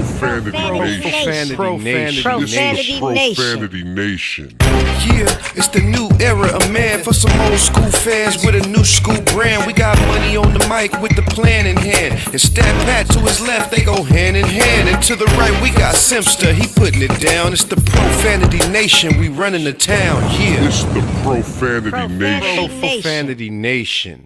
Profanity Nation. Yeah, it's the new era of man for some old school fans with a new school brand. We got money on the mic with the plan in hand. And Stat Pat to his left, they go hand in hand. And to the right, we got Simpster, he putting it down. It's the Profanity Nation, we running the town. Yeah, It's the Profanity Nation. Profanity Nation.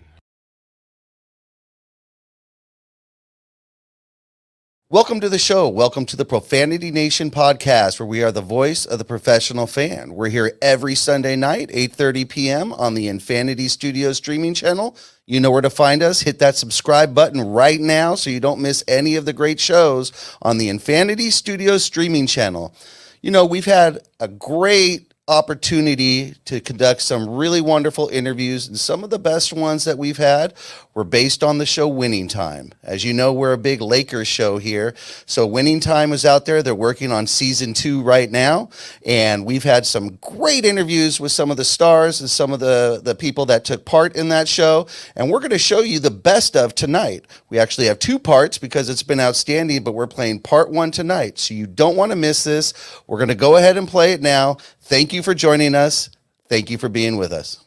Welcome to the show. Welcome to the Profanity Nation podcast, where we are the voice of the professional fan. We're here every Sunday night, 8:30 p.m. on the Infinity Studios streaming channel. You know where to find us. Hit that subscribe button right now so you don't miss any of the great shows on the Infinity Studios streaming channel. You know, we've had a great opportunity to conduct some really wonderful interviews, and some of the best ones that we've had were based on the show Winning Time. As you know, we're a big Lakers show here, so Winning Time is out there. They're working on season 2 right now, and we've had some great interviews with some of the stars and some of the people that took part in that show, and we're going to show you the best of tonight. We actually have 2 parts because it's been outstanding, but we're playing part 1 tonight, so you don't want to miss this. We're going to go ahead and play it now. Thank you for joining us. Thank you for being with us.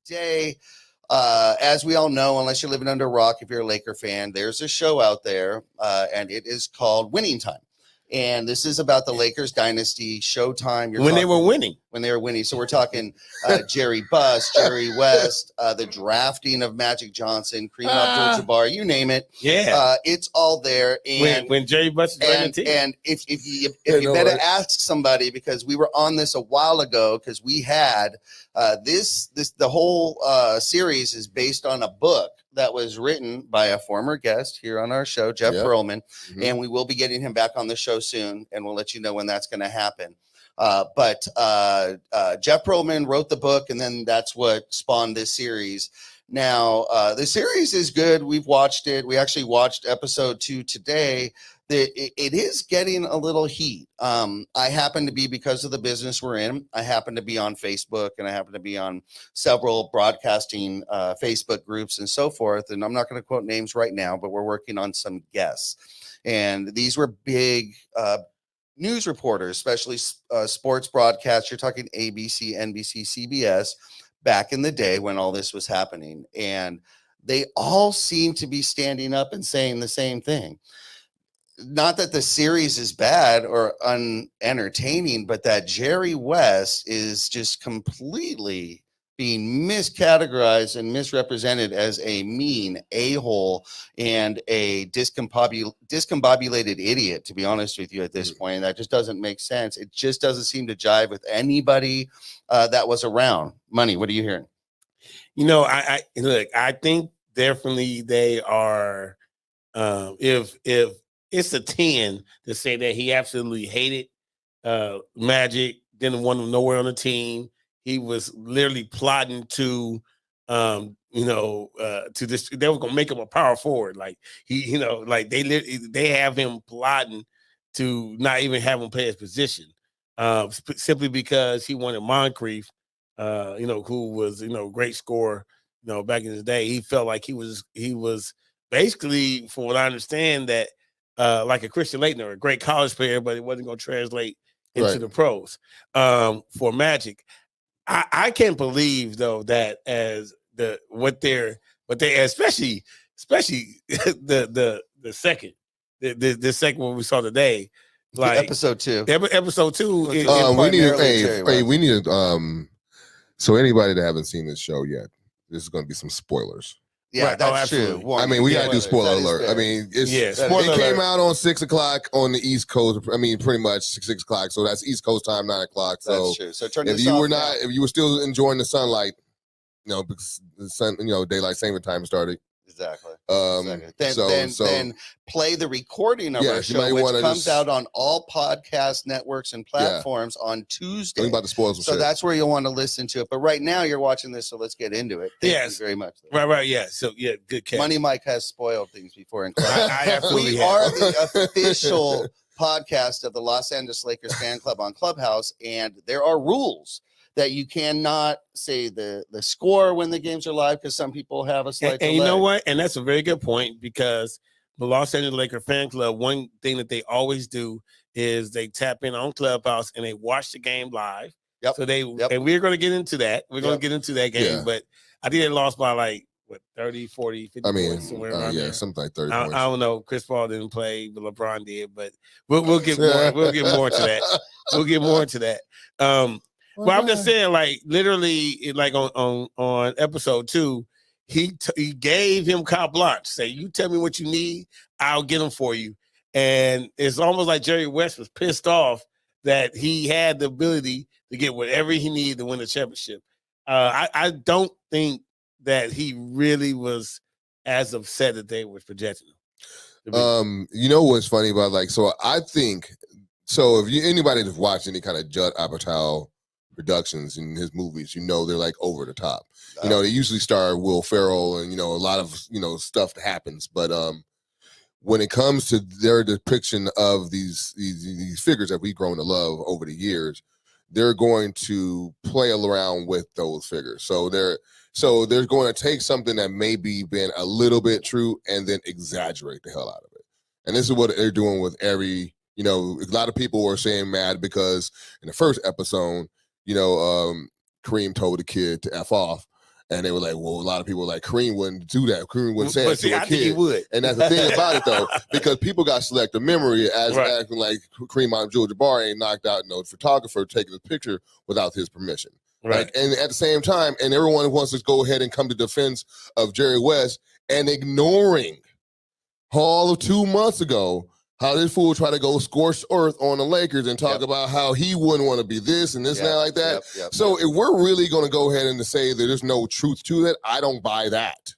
Today, as we all know, unless you're living under a rock, if you're a Laker fan, there's a show out there, and it is called Winning Time. And this is about the Lakers dynasty, Showtime. When they were winning. When they were winning. So we're talking Jerry Buss, Jerry West, the drafting of Magic Johnson, Kareem Abdul-Jabbar, you name it. Yeah. It's all there. And when Jerry Buss was running the team. And if you better ask somebody, because we were on this a while ago, because we had the whole series is based on a book that was written by a former guest here on our show, Jeff Pearlman, and we will be getting him back on the show soon, and we'll let you know when that's going to happen. But Jeff Pearlman wrote the book, and then that's what spawned this series. Now, the series is good. We've watched it. We actually watched episode 2 today. It is getting a little heat. I happen to be, because of the business we're in, I happen to be on Facebook, and I happen to be on several broadcasting Facebook groups and so forth. And I'm not going to quote names right now, but we're working on some guests. And these were big news reporters, especially sports broadcasts. You're talking ABC, NBC, CBS, back in the day when all this was happening. And they all seem to be standing up and saying the same thing. Not that the series is bad or unentertaining, but that Jerry West is just completely being miscategorized and misrepresented as a mean a-hole and a discombobulated idiot, to be honest with you at this point. And that just doesn't make sense. It just doesn't seem to jive with anybody that was around. Money, what are you hearing? You know, I look, I think definitely they are, if it's a 10 to say that he absolutely hated Magic, didn't want him nowhere on the team. He was literally plotting to, to this. They were gonna make him a power forward. Like they have him plotting to not even have him play his position, simply because he wanted Moncrief, who was great scorer, back in his day. He felt like he was basically, from what I understand, that. Like a Christian Laettner, a great college player, but it wasn't going to translate into the pros. For Magic, I can't believe though that especially the second one we saw today, like episode 2. Episode 2. We need so anybody that haven't seen this show yet, this is going to be some spoilers. Yeah, right. that's true. I mean, we got to do spoiler alert. I mean, it came out on 6 o'clock on the East Coast. I mean, pretty much 6 o'clock. So that's East Coast time, 9 o'clock. So that's true. So turn if you were still enjoying the sunlight, because the sun, daylight saving time started. Exactly. Then play the recording of our show, which comes out on all podcast networks and platforms on Tuesday. I'm about to spoil some shit. That's where you'll want to listen to it. But right now you're watching this, so let's get into it. Thank you very much. Right. Yeah. So good catch. Money Mike has spoiled things before. I absolutely are the official podcast of the Los Angeles Lakers fan club on Clubhouse, and there are rules that you cannot say the score when the games are live, because some people have a slight delay. And you know what? And that's a very good point, because the Los Angeles Lakers fan club, one thing that they always do is they tap in on Clubhouse and they watch the game live. Yep. So and we're going to get into that. We're going to get into that game, but I think they lost by like, 30, 40, 50 points somewhere around there. Something like 30 points. I don't know. Chris Paul didn't play, but LeBron did. But we'll get more. We'll get more to that. We'll get more into that. Well, I'm just saying, like literally, like on episode 2, he gave him carte blanche. Say, you tell me what you need, I'll get them for you. And it's almost like Jerry West was pissed off that he had the ability to get whatever he needed to win the championship. I don't think that he really was as upset that they were projecting him. You know what's funny about I think if anybody that's watched any kind of Judd Apatow productions in his movies, they're like over the top. They usually star Will Ferrell and a lot of stuff that happens, but when it comes to their depiction of these figures that we've grown to love over the years, they're going to play around with those figures. So they're going to take something that maybe been a little bit true and then exaggerate the hell out of it. And this is what they're doing with every, a lot of people were saying mad because in the first episode, Kareem told the kid to F off. And they were like, well, a lot of people were like, Kareem wouldn't do that. Kareem wouldn't say it to a kid. Think he would. And that's the thing about it, though, because people got selective memory as acting like Kareem Abdul-Jabbar ain't knocked out no photographer taking a picture without his permission. Right. And at the same time, and everyone wants to go ahead and come to defense of Jerry West and ignoring all of 2 months ago how this fool tried to go scorched earth on the Lakers and talk about how he wouldn't want to be this and this and that like that. So if we're really going to go ahead and say that there's no truth to that, I don't buy that.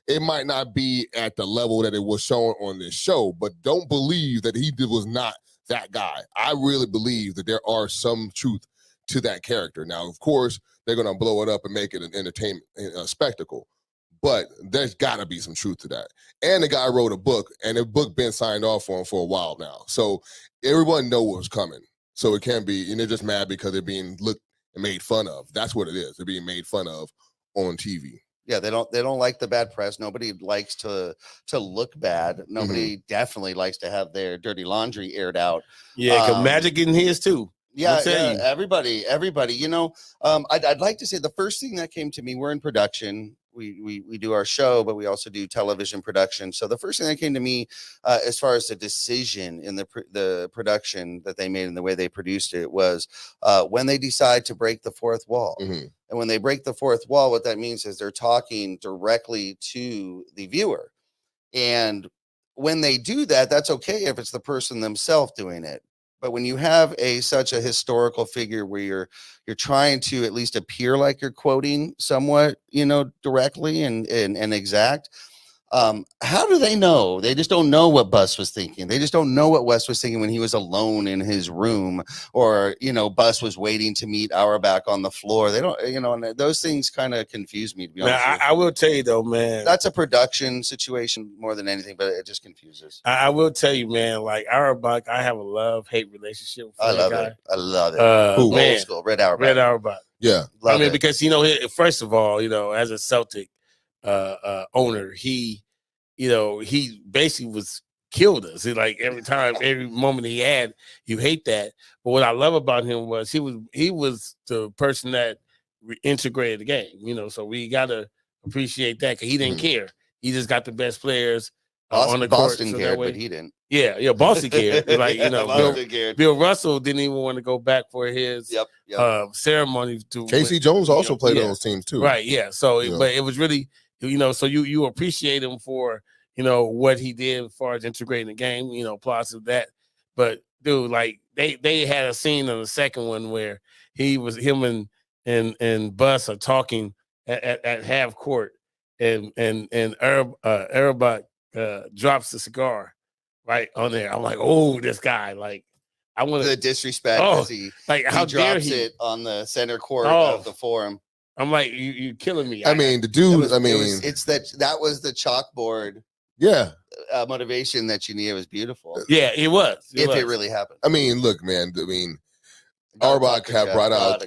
It might not be at the level that it was shown on this show, but don't believe that he was not that guy. I really believe that there are some truth to that character. Now, of course, they're going to blow it up and make it an entertainment spectacle. But there's got to be some truth to that. And the guy wrote a book, and the book been signed off on for a while now. So everyone know what's coming. So it can't be, and they're just mad because they're being looked and made fun of. That's what it is. They're being made fun of on TV. Yeah, they don't like the bad press. Nobody likes to look bad. Nobody definitely likes to have their dirty laundry aired out. Yeah, because Magic getting his too. Yeah, everybody. I'd like to say the first thing that came to me, we're in production. We do our show, but we also do television production. So the first thing that came to me, as far as the decision in the production that they made and the way they produced it, was when they decide to break the fourth wall. And when they break the fourth wall, what that means is they're talking directly to the viewer. And when they do that, that's okay if it's the person themselves doing it. But when you have such a historical figure where you're trying to at least appear like you're quoting somewhat, directly and exact, how do they know? They just don't know what Bus was thinking. They just don't know what West was thinking when he was alone in his room, or Bus was waiting to meet Auerbach on the floor. They don't, and those things kind of confuse me, to be honest. I will tell you though, man, that's a production situation more than anything, but it just confuses. I will tell you, man, like Auerbach, I have a love-hate relationship with that guy. I love it. Man, old school, Red Auerbach. Yeah, love it. Because first of all, as a Celtic owner, he basically killed us. Like every moment he had, you hate that. But what I love about him was he was the person that integrated the game. So we gotta appreciate that, because he didn't care. He just got the best players on the court. Boston cared, but he didn't. Yeah, Boston cared. Boston cared. Bill Russell didn't even want to go back for his ceremony. Casey Jones also played on those teams too. Right. Yeah. So, but it was really. So you appreciate him for, what he did as far as integrating the game, plus of that. But dude, like they had a scene in the second one where him and Bus are talking at half court, and Auerbach drops the cigar right on there. I'm like, oh, this guy, like, I want the disrespect. How dare drops it on the center court of the Forum. I'm like, you killing me. I mean, the dude. That was the chalkboard. Yeah. Motivation that you need. It was beautiful. Yeah, it was. It really happened. I mean, look, man. Auerbach have brought out.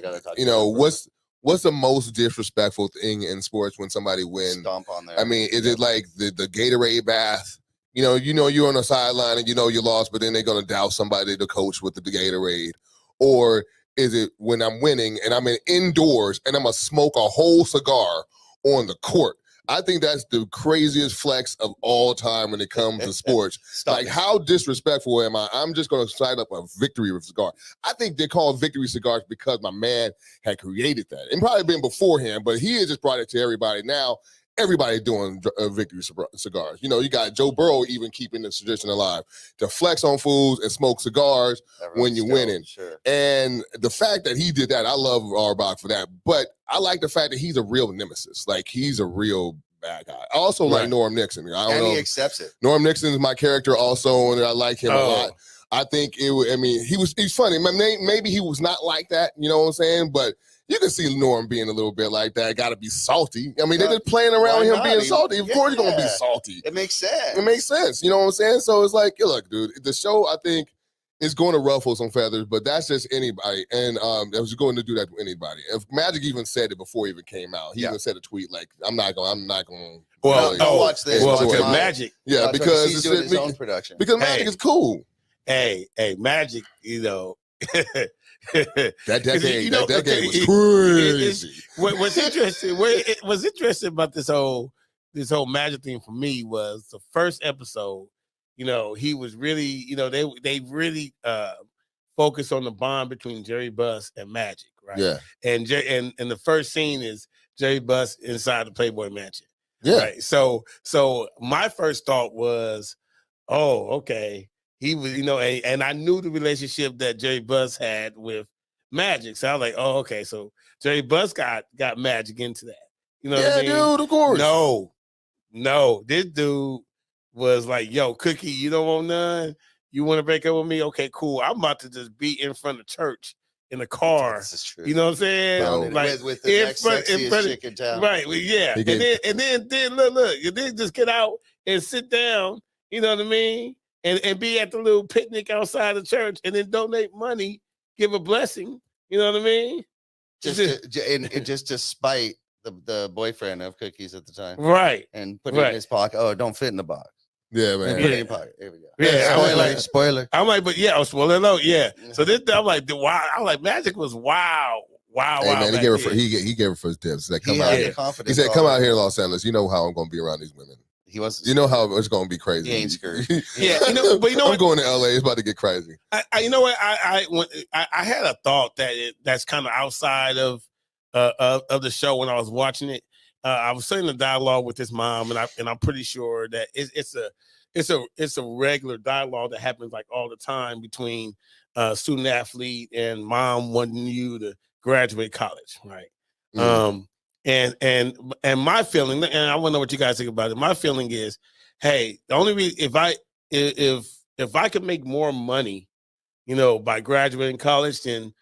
What's the most disrespectful thing in sports when somebody wins? Stomp on there. I mean, is it like the Gatorade bath? you're on the sideline and you lost, but then they're gonna douse somebody, the coach, with the Gatorade, or is it when I'm winning and I'm indoors and I'm gonna smoke a whole cigar on the court? I think that's the craziest flex of all time when it comes to sports. Like, how disrespectful am I? I'm just going to sign up a victory cigar. I think they're called victory cigars because my man had created that. It probably been before him, but he has just brought it to everybody. Now, everybody doing victory cigars. You got Joe Burrow even keeping this tradition alive to flex on fools and smoke cigars when you're winning. Sure. And the fact that he did that, I love Auerbach for that. But I like the fact that he's a real nemesis. Like, he's a real bad guy. I also like Norm Nixon. I don't know. He accepts it. Norm Nixon is my character also, and I like him a lot. I think he's funny. Maybe he was not like that, you know what I'm saying? But you can see Norm being a little bit like that. Got to be salty. I mean, they're just playing around with him being salty. Of course, you're gonna be salty. It makes sense. It makes sense. You know what I'm saying? So it's like, look, dude, the show, I think, is going to ruffle some feathers, but that's just anybody. And I was going to do that to anybody. If Magic even said it before it even came out, he even said a tweet like, "I'm not going." Well, don't watch this. Well, Watch because mine. Magic. Yeah, because he's doing his own production. Because Magic is cool. Hey, Magic. That decade, that decade was crazy. What's interesting about this whole Magic thing for me was the first episode. He was really, they really focused on the bond between Jerry Buss and Magic, right? Yeah. And the first scene is Jerry Buss inside the Playboy Mansion. Yeah. Right. So my first thought was, oh, okay. He was, and I knew the relationship that Jerry Buss had with Magic. So I was like, oh, okay. So Jerry Buss got Magic into that. You know what I mean? Dude, of course. No. This dude was like, yo, Cookie, you don't want none? You want to break up with me? Okay, cool. I'm about to just be in front of church in a car. This is true. You know what I'm saying? No. Like, with the next sexiest chick in town. Right. Well, yeah. He And then look, you then just get out and sit down, you know what I mean? And be at the little picnic outside the church and then donate money, give a blessing. You know what I mean? Just to spite the boyfriend of Cookies at the time. Right. And put it in his pocket. Oh, it don't fit in the box. Yeah, man. And put it in your pocket. Here we go. Yeah. Spoiler. I'm like, but yeah, spoiler alert. Yeah. So this, I'm like, wow. I'm like, Magic was wow. Hey, man, he gave her first tips. Like, He had the confidence. He said, come out here in Los Angeles. You know how I'm going to be around these women. He was. You know how it's going to be crazy. He ain't scared. Yeah. But you know I'm what? going to LA. It's about to get crazy. You know what? I had a thought that's kind of outside of the show when I was watching it. I was saying the dialogue with his mom, and I'm pretty sure that it's a regular dialogue that happens like all the time between student athlete and mom wanting you to graduate college, right? Mm. And my feeling, and I want to know what you guys think about it. My feeling is, hey, the only reason if I could make more money, by graduating college, then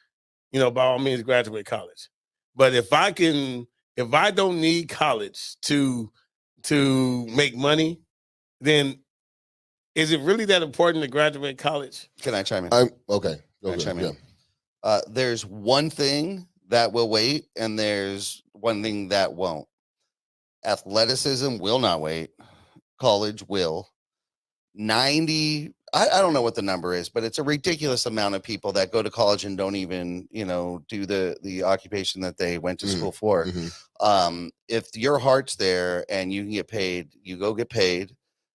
by all means graduate college. But if I don't need college to make money, then is it really that important to graduate college? Can I chime in? Okay. Can I chime in? There's one thing that will wait, and there's one thing that won't. Athleticism will not wait. College will. 90, I don't know what the number is, but it's a ridiculous amount of people that go to college and don't even, do the occupation that they went to school for. Mm-hmm. If your heart's there and you can get paid, you go get paid,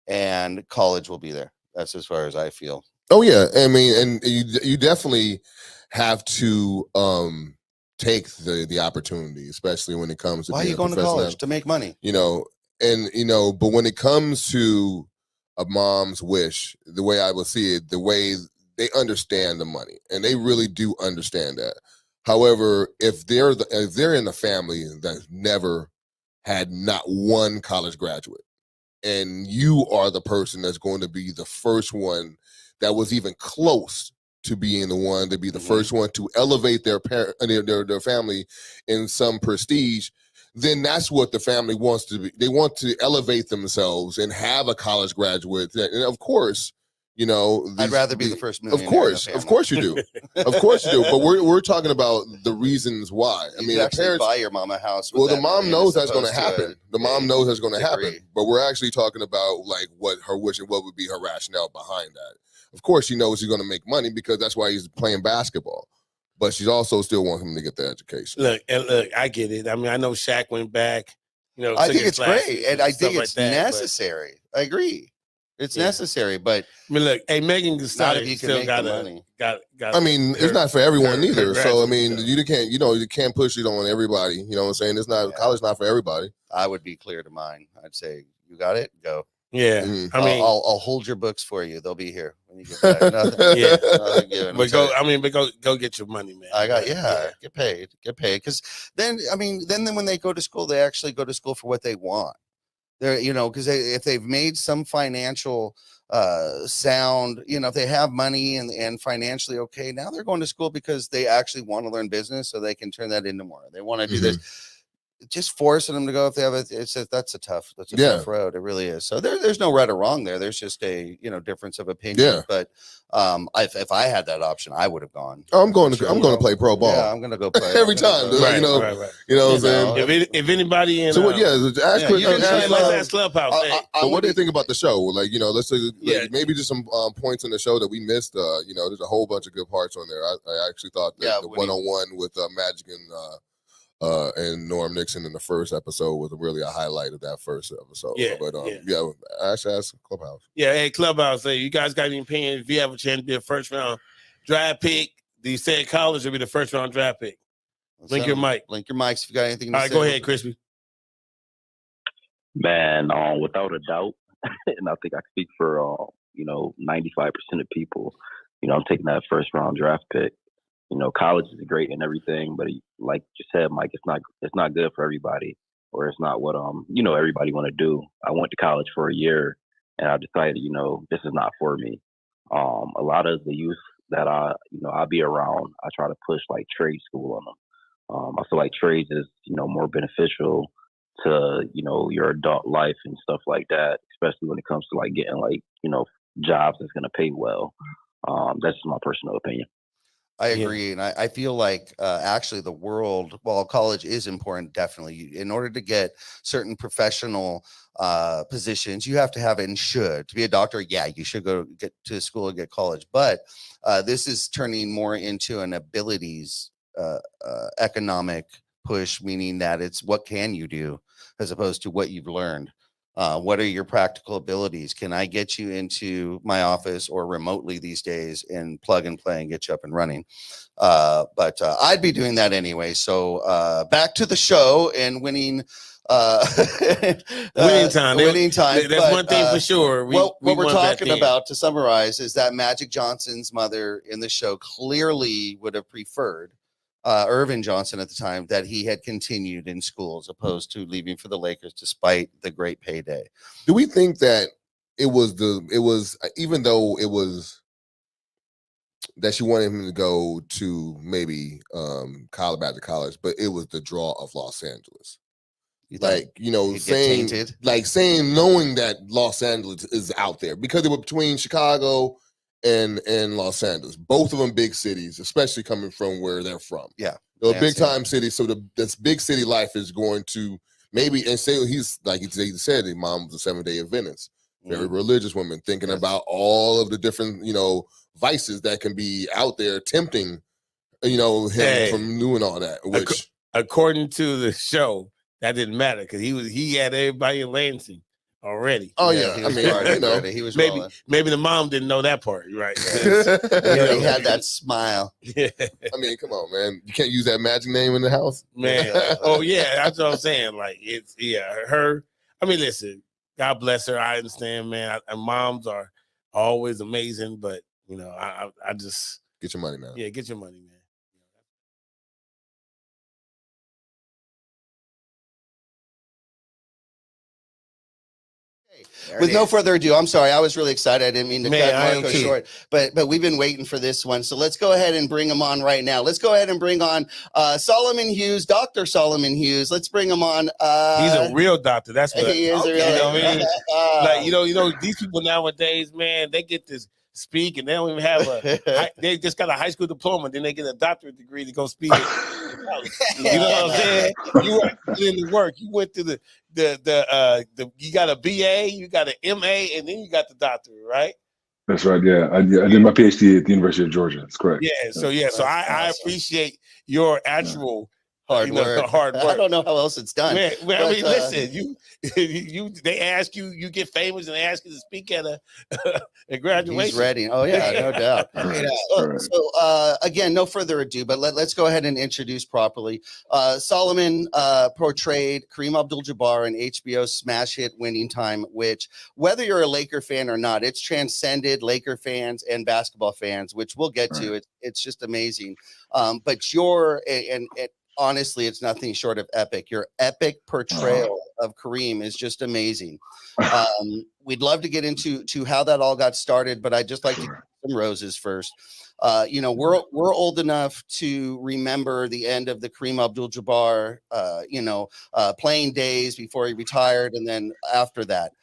and college will be there. That's as far as I feel. Oh yeah, I mean, and you definitely have to take the opportunity, especially when it comes to why are you going to college to make money? But when it comes to a mom's wish, the way I would see it, the way they understand the money, and they really do understand that. However, if they're in a family that's never had not one college graduate, and you are the person that's going to be the first one that was even close to being the one to be the first one to elevate their family in some prestige, then that's what the family wants to be. They want to elevate themselves and have a college graduate. And of course, You know, I'd rather be the first Of millionaire. course, of course you do, of course you do. But we're talking about the reasons why. I You mean, could the actually parents. buy your mom a house. With Well, the that mom million knows as that's going to opposed happen. a- The mom knows that's going to happen. degree. But we're actually talking about like what her wish and what would be her rationale behind that. Of course, she knows he's going to make money because that's why he's playing basketball. But she's also still wants him to get the education. Look, I get it. I mean, I know Shaq went back. You know, I took think his it's classes great, and I stuff think like it's that, but- necessary. I agree. It's Yeah. necessary, but I mean, look, hey, Megan Thee not Stallion if you can still make got the money. got. I mean, it's not for everyone her either. So I graduate mean, stuff. you can't push it on everybody. You know what I'm saying? It's not Yeah. college, not for everybody. I would be clear to mine. I'd say you got it. Go. Yeah, Mhm. I mean, I'll hold your books for you. They'll be here when you get back. Nothing, Yeah. nothing given. but go. I mean, but go get your money, man. I got But, get paid. Because then I mean, then when they go to school, they actually go to school for what they want. They're because if they've made some financial sound, if they have money and financially okay, now they're going to school because they actually want to learn business so they can turn that into more. They want to do this. Just forcing them to go if they have that's a tough tough road. It really is. So there's no right or wrong there. There's just a difference of opinion. Yeah. But if I had that option, I would have gone. I'm going Sure, to play pro ball Yeah, I'm gonna go play every time. Go- Like, Right, right. right. You know what I'm You saying? know, If anybody in, So what? Yeah, ask yeah, Chris- you can ask, try, let's uh, ask Clubhouse. I- Hey, I- But I'm what do you gonna- think about the show? Like, let's say Yeah. maybe just some points in the show that we missed. There's a whole bunch of good parts on there. I actually thought that Yeah, the what do you- one-on-one with Magic and Norm Nixon in the first episode was really a highlight of that first episode. Yeah, But yeah. ask Clubhouse. Yeah, hey, Clubhouse. Hey, you guys got any opinion? If you have a chance to be a first round draft pick, do you say college or be the first round draft pick? Link your mic. Link your mics if you got anything to All right, say. go ahead, Crispy. Man, without a doubt, and I think I speak for 95% of people. I'm taking that first round draft pick. College is great and everything, but like you said, Mike, it's not good for everybody, or it's not what everybody want to do. I went to college for a year, and I decided this is not for me. A lot of the youth that I be around, I try to push like trade school on them. I feel like trades is more beneficial to your adult life and stuff like that, especially when it comes to like getting like jobs that's going to pay well. That's just my personal opinion. I Yeah. agree, and I feel like actually the world, while college is important, definitely in order to get certain professional positions, you have to have it and should. To be a doctor, yeah, you should go get to school and get college, but this is turning more into an abilities economic push, meaning that it's what can you do as opposed to what you've learned. What are your practical abilities? Can I get you into my office or remotely these days and plug and play and get you up and running? But I'd be doing that anyway. So back to the show and winning. Winning time. Winning time. That's But, one thing for sure. what we're won back talking then. about, to summarize, is that Magic Johnson's mother in the show clearly would have preferred Irvin Johnson at the time that he had continued in school as opposed to leaving for the Lakers despite the great payday. Do we think that it was even though it was that she wanted him to go to maybe college back to college, but it was the draw of Los Angeles. You thought Like, he'd get saying tainted? knowing that Los Angeles is out there because they were between Chicago and Los Angeles, both of them big cities, especially coming from where they're from. Yeah, They're yeah, big same. time cities. So this big city life is going to maybe, and say he's like he said, his mom was a 7-day Adventist, very religious woman, thinking Yes. about all of the different, vices that can be out there tempting, him Hey. from doing all that, which According to the show, that didn't matter because he had everybody in Lansing already. oh he yeah, I was mean, already ready. He was maybe rolling. maybe the mom didn't know that part, right? He already had that smile. Yeah, I mean, come on, man. You can't use that magic name in the house. man. Oh yeah, that's what I'm saying. Like it's her. I mean, listen, God bless her. I understand, man. And moms are always amazing, but I just Get your money, man. get your money, man. With no further ado, I'm sorry, I was really excited. I didn't mean to Man, cut I am Marco too. short, but we've been waiting for this one. So let's go ahead and bring him on right now. Let's go ahead and bring on Solomon Hughes, Dr. Solomon Hughes. Let's bring him on. He's a real doctor. That's what He is a you real. know what I mean? Like, these people nowadays, man, they get this speak, and they don't even have they just got a high school diploma, then they get a doctorate degree to go speak. You know what I'm saying? You put in the work. You went to the you got a BA, you got an MA, and then you got the doctorate, right? That's right. Yeah, I did my PhD at the University of Georgia. That's correct. Yeah. So I appreciate your actual hard work. Hard work. I don't know how else it's done. Man, I mean, listen, they ask you, you get famous, and they ask you to speak at a graduation. He's ready. Oh yeah, no doubt. So again, no further ado, but let's go ahead and introduce properly. Solomon portrayed Kareem Abdul-Jabbar in HBO's smash hit Winning Time, which, whether you're a Laker fan or not, it's transcended Laker fans and basketball fans, which we'll get to. It's just amazing. But honestly, it's nothing short of epic. Your epic portrayal of Kareem is just amazing. We'd love to get into how that all got started, but I'd just like to give some roses first. We're old enough to remember the end of the Kareem Abdul-Jabbar, playing days before he retired, and then after that.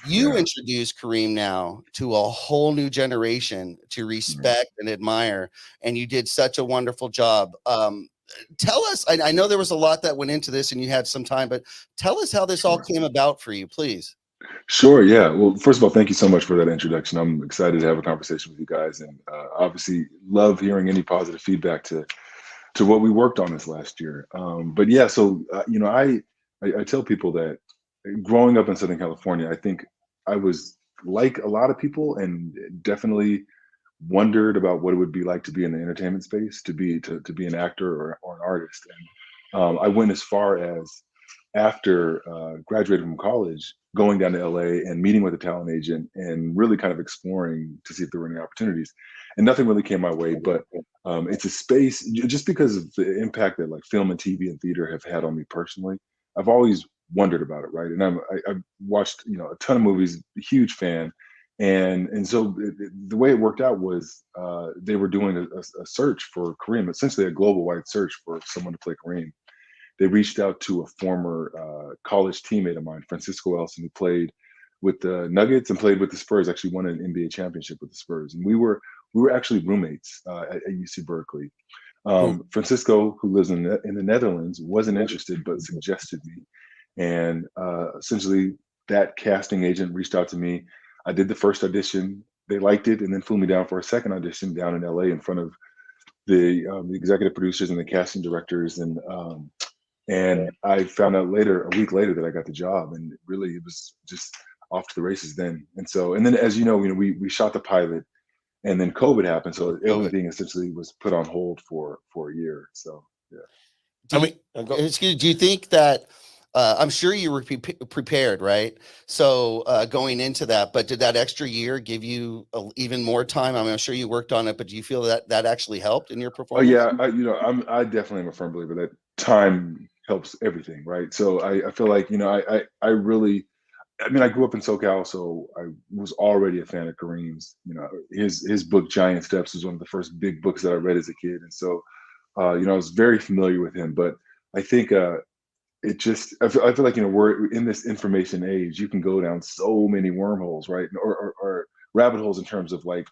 You introduced Kareem now to a whole new generation to respect and admire, and you did such a wonderful job. Tell us, I know there was a lot that went into this and you had some time, but tell us how this all came about for you, please. Sure. Yeah. Well, first of all, thank you so much for that introduction. I'm excited to have a conversation with you guys, and obviously love hearing any positive feedback to what we worked on this last year. But yeah, so, I tell people that growing up in Southern California, I think I was like a lot of people and definitely wondered about what it would be like to be in the entertainment space, to be an actor or an artist. And I went as far as, after graduating from college, going down to LA and meeting with a talent agent and really kind of exploring to see if there were any opportunities. And nothing really came my way, but it's a space, just because of the impact that like film and TV and theater have had on me personally. I've always wondered about it, right? And I've watched a ton of movies, huge fan. And so the way it worked out was they were doing a search for Kareem, essentially a global wide search for someone to play Kareem. They reached out to a former college teammate of mine, Francisco Elson, who played with the Nuggets and played with the Spurs, actually won an NBA championship with the Spurs. And we were actually roommates at UC Berkeley. Francisco, who lives in the Netherlands, wasn't interested, but suggested me. And essentially that casting agent reached out to me. I did the first audition. They liked it, and then flew me down for a second audition down in LA in front of the executive producers and the casting directors. And I found out a week later, that I got the job, and really it was just off to the races then. And then, as you know, we shot the pilot, and then COVID happened, so everything essentially was put on hold for a year. So yeah. Do you think that? I'm sure you were prepared, right? So going into that, but did that extra year give you even more time? I mean, I'm sure you worked on it, but do you feel that actually helped in your performance? Oh yeah, I definitely am a firm believer that time helps everything, right? So I feel like I really, I grew up in SoCal, so I was already a fan of Kareem's. His book Giant Steps was one of the first big books that I read as a kid, and so I was very familiar with him. But I think I feel like we're in this information age. You can go down so many wormholes, right, or rabbit holes, in terms of like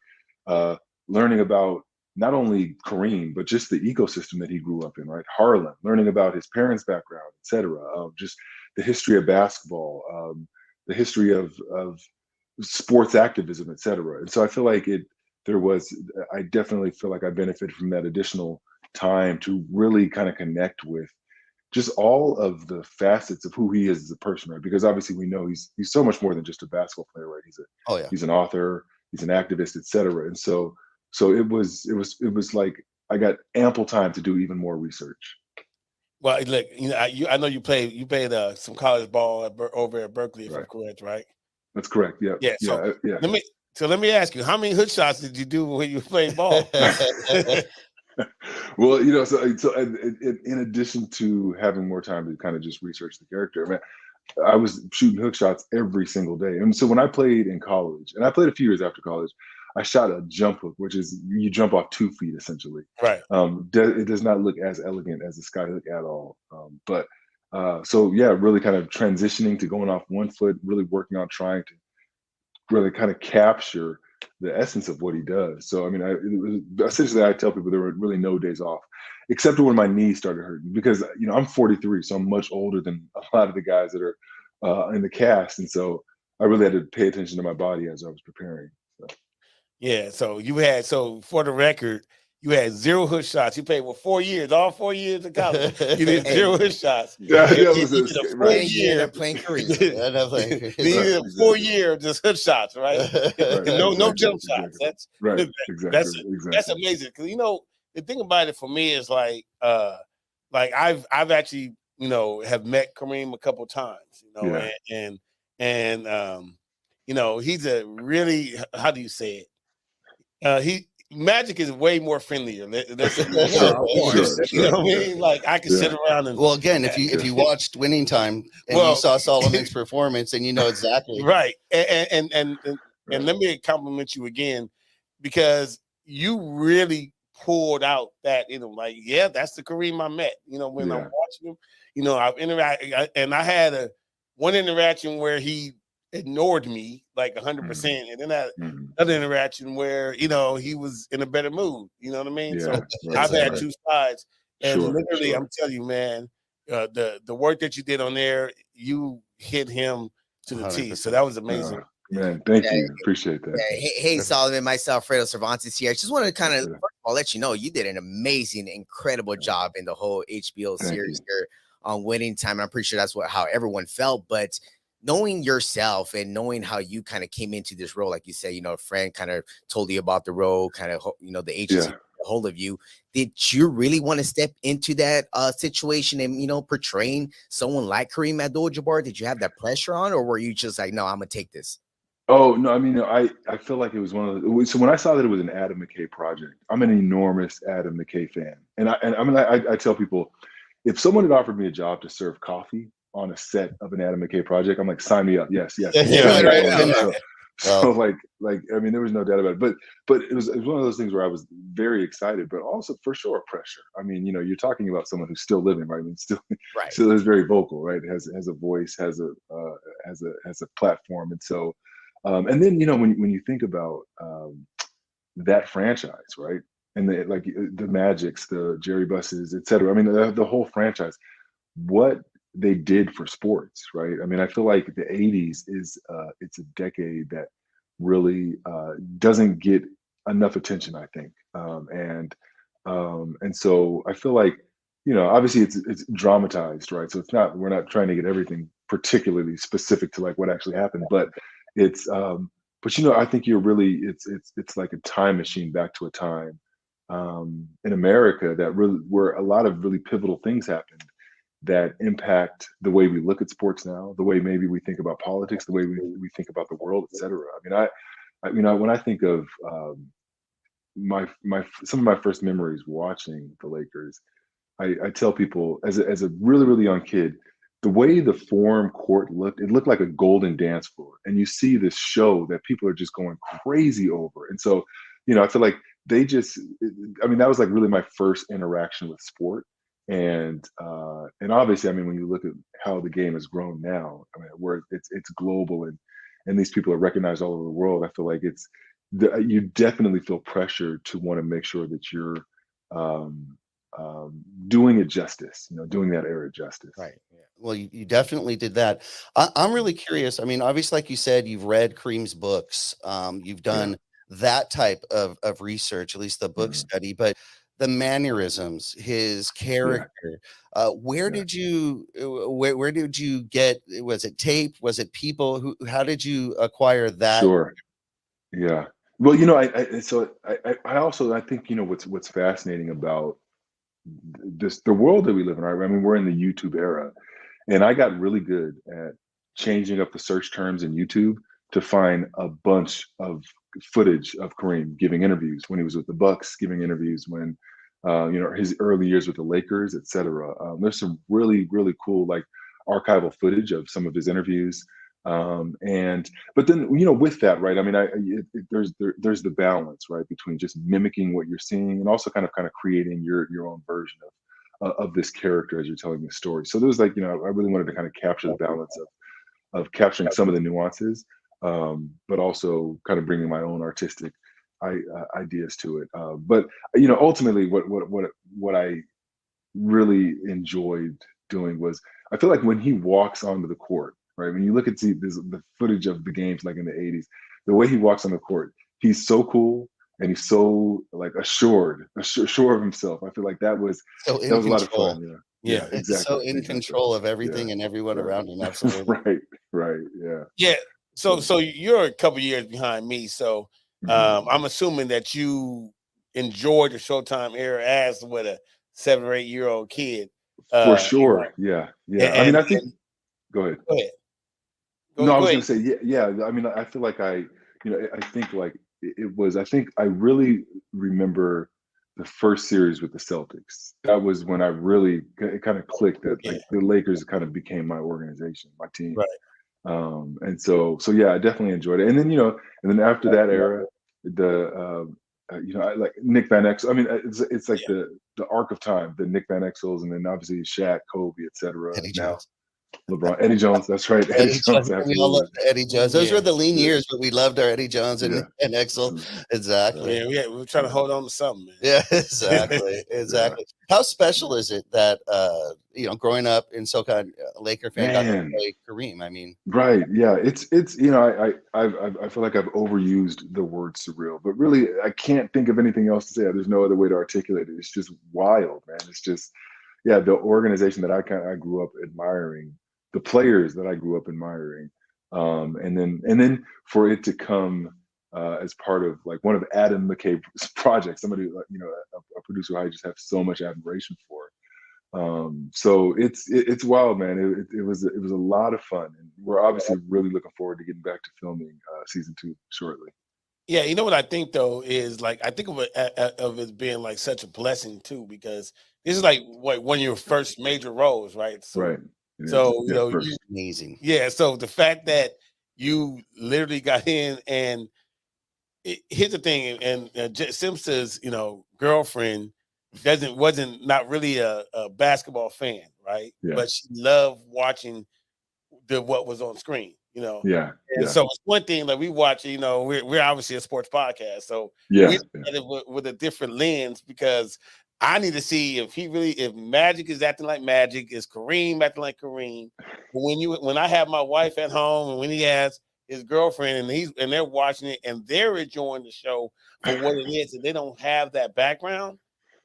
learning about not only Kareem, but just the ecosystem that he grew up in, right? Harlem, learning about his parents' background, etc. Just the history of basketball, the history of sports activism, etc. And so I feel like I definitely feel like I benefited from that additional time to really kind of connect with just all of the facets of who he is as a person, right? Because obviously we know he's so much more than just a basketball player, right? He's an author, he's an activist, etc. And so it was like I got ample time to do even more research. Well, look, I know you played some college ball over at Berkeley, if I'm correct, right? That's correct. Yeah. Yeah. So let me ask you, how many hood shots did you do when you played ball? Well, so in addition to having more time to kind of just research the character, I was shooting hook shots every single day. And so when I played in college, and I played a few years after college, I shot a jump hook, which is you jump off 2 feet essentially. Right. It does not look as elegant as a sky hook at all. Really kind of transitioning to going off 1 foot, really working on trying to really kind of capture the essence of what he does. So I mean, essentially I tell people there were really no days off, except for when my knees started hurting because I'm 43, so I'm much older than a lot of the guys that are in the cast, and so I really had to pay attention to my body as I was preparing. So. Yeah. So for the record, you had 0 hood shots. You played with 4 years, all 4 years of college. You did 0 hood shots. Yeah, You that was did a 4 right. year playing Kareem. You did a 4 year of just hood shots, right? Right, No exactly, jump shots. exactly. Right, That's exactly. amazing. Because the thing about it for me is like I've actually have met Kareem a couple times, Yeah. and he's a really, how do you say it? Magic is way more friendlier. Let's Sure, you know what I mean? Like I can Yeah. sit around and Well, again, if you watched Winning Time and you saw Solomon's performance, and you know exactly right. And let me compliment you again, because you really pulled out that, like, yeah, that's the Kareem I met. When I'm Yeah. watching him, I've interacted, and I had one interaction where he ignored me like 100%, and then another interaction where he was in a better mood. You know what I mean? Yeah, So right, I've had right. two sides, and Sure, literally, sure. I'm telling you, man, the work that you did on there, you hit him to the T. So that was amazing. Man, thank you. Appreciate that. Hey, Solomon, myself, Fredo Cervantes here. I just wanted to kind of, Yeah. first of all, let you know you did an amazing, incredible job in the whole HBO Thank series you. here on Winning Time. I'm pretty sure that's how everyone felt. But knowing yourself and knowing how you kind of came into this role, like you said, a friend kind of told you about the role, kind of, the agency Yeah. got a hold of you. Did you really want to step into that situation and, portraying someone like Kareem Abdul-Jabbar? Did you have that pressure on, or were you just like, no, I'm going to take this? Oh no, I mean, I feel like it was one of the. So when I saw that it was an Adam McKay project, I'm an enormous Adam McKay fan, and I tell people, if someone had offered me a job to serve coffee on a set of an Adam McKay project, I'm like, sign me up. Yes. Yeah, sign me right up. now. So I mean, there was no doubt about it. But it was one of those things where I was very excited, but also for sure pressure. I mean, you're talking about someone who's still living, right? I mean, still is very vocal, right? Has a voice, has a platform, and so. And then when you think about that franchise, right, and the Magics, the Jerry Busses, et cetera. I mean, the whole franchise, what they did for sports, right? I mean, I feel like the '80s is it's a decade that really doesn't get enough attention, I think, and so I feel like obviously it's dramatized, right? So we're not trying to get everything particularly specific to like what actually happened, but it's but I think it's like a time machine back to a time in America that really where a lot of really pivotal things happened that impact the way we look at sports now, the way maybe we think about politics, the way we think about the world, et cetera. I mean, when I think of my some of my first memories watching the Lakers, I tell people as a really, really young kid, the way the Forum Court looked, it looked like a golden dance floor. And you see this show that people are just going crazy over. And so, I feel like that was like really my first interaction with sport. And obviously, I mean, when you look at how the game has grown now, I mean, where it's global and these people are recognized all over the world, I feel like you definitely feel pressure to want to make sure that you're doing it justice, doing that era justice. Right. Yeah. Well, you definitely did that. I'm really curious. I mean, obviously, like you said, you've read Kareem's books. You've done that type of research, at least the book study, but the mannerisms, his character, where did you get, was it tape? Was it people how did you acquire that? Sure. Yeah. Well, I also think, what's fascinating about the world that we live in, right? I mean, we're in the YouTube era, and I got really good at changing up the search terms in YouTube to find a bunch of footage of Kareem giving interviews when he was with the Bucks, giving interviews when his early years with the Lakers, et cetera. There's some really, really cool like archival footage of some of his interviews. But then with that, right, I mean, there's the balance, right, between just mimicking what you're seeing and also kind of creating your own version of this character as you're telling the story. So there was like, I really wanted to kind of capture the balance of capturing some of the nuances, but also kind of bringing my own artistic ideas to it. But you know, ultimately, what I really enjoyed doing was I feel like when he walks onto the court, right? When you look at the footage of the games like in the 80s, the way he walks on the court, he's so cool and he's so like sure of himself. I feel like So that in was a lot of control. fun. Yeah. Yeah. Yeah, It's so exactly. in Exactly. control of Yeah. everything and everyone Yeah. around him. Absolutely. Right. Right. Yeah. Yeah. So you're a couple years behind me. So Mhm. I'm assuming that you enjoyed the Showtime era as with a 7 or 8-year-old kid. For You know, sure. Yeah. Yeah. I mean, and, I think and go ahead. go ahead. No, I Go was ahead. gonna say, yeah, yeah. I mean, I feel like I think like it was. I think I really remember the first series with the Celtics. That was when I really it kind of clicked that Yeah. like the Lakers kind of became my organization, my team. Right. And so yeah, I definitely enjoyed it. And then and then after that era, the I like Nick Van Exel. I mean, it's like Yeah. the arc of time, the Nick Van Exels, and then obviously Shaq, Kobe, etc. Eddie Now Jones. LeBron, Eddie Jones. That's right, Eddie Eddie Jones. Jones. We all Absolutely. loved Eddie Jones. Those Yeah. were the lean Yeah. years, but we loved our Eddie Jones Yeah. and Exel. Mhm. Exactly. Yeah. We were trying to hold on to something, man. Yeah, exactly. Yeah. Exactly. How special is it that growing up in SoCal, a Laker fan got to Man. play Kareem? I mean, Right. Yeah. It's I feel like I've overused the word surreal, but really I can't think of anything else to say. There's no other way to articulate it. It's just wild, man. It's just yeah, the organization that I grew up admiring, the players that I grew up admiring, and then for it to come as part of like one of Adam McKay's projects, somebody like a producer I just have so much admiration for. So it's wild, man. It was a lot of fun, and we're obviously really looking forward to getting back to filming season 2 shortly. Yeah, you know what I think though is like I think of it of it being like such a blessing too because this is like what one of your first major roles, right? Right. It is. So Yeah. you First. amazing. yeah, so the fact that you literally got in and here's the thing, and Simpson's girlfriend wasn't not really a basketball fan, right? Yeah. But she loved watching what was on screen, Yeah. And Yeah. so it's one thing that we watch, we're obviously a sports podcast, so Yeah. we look at it with a different lens because I need to see if Magic is acting like Magic, is Kareem acting like Kareem. But when I have my wife at home and when he has his girlfriend and they're watching it and they're enjoying the show for what it is, and they don't have that background,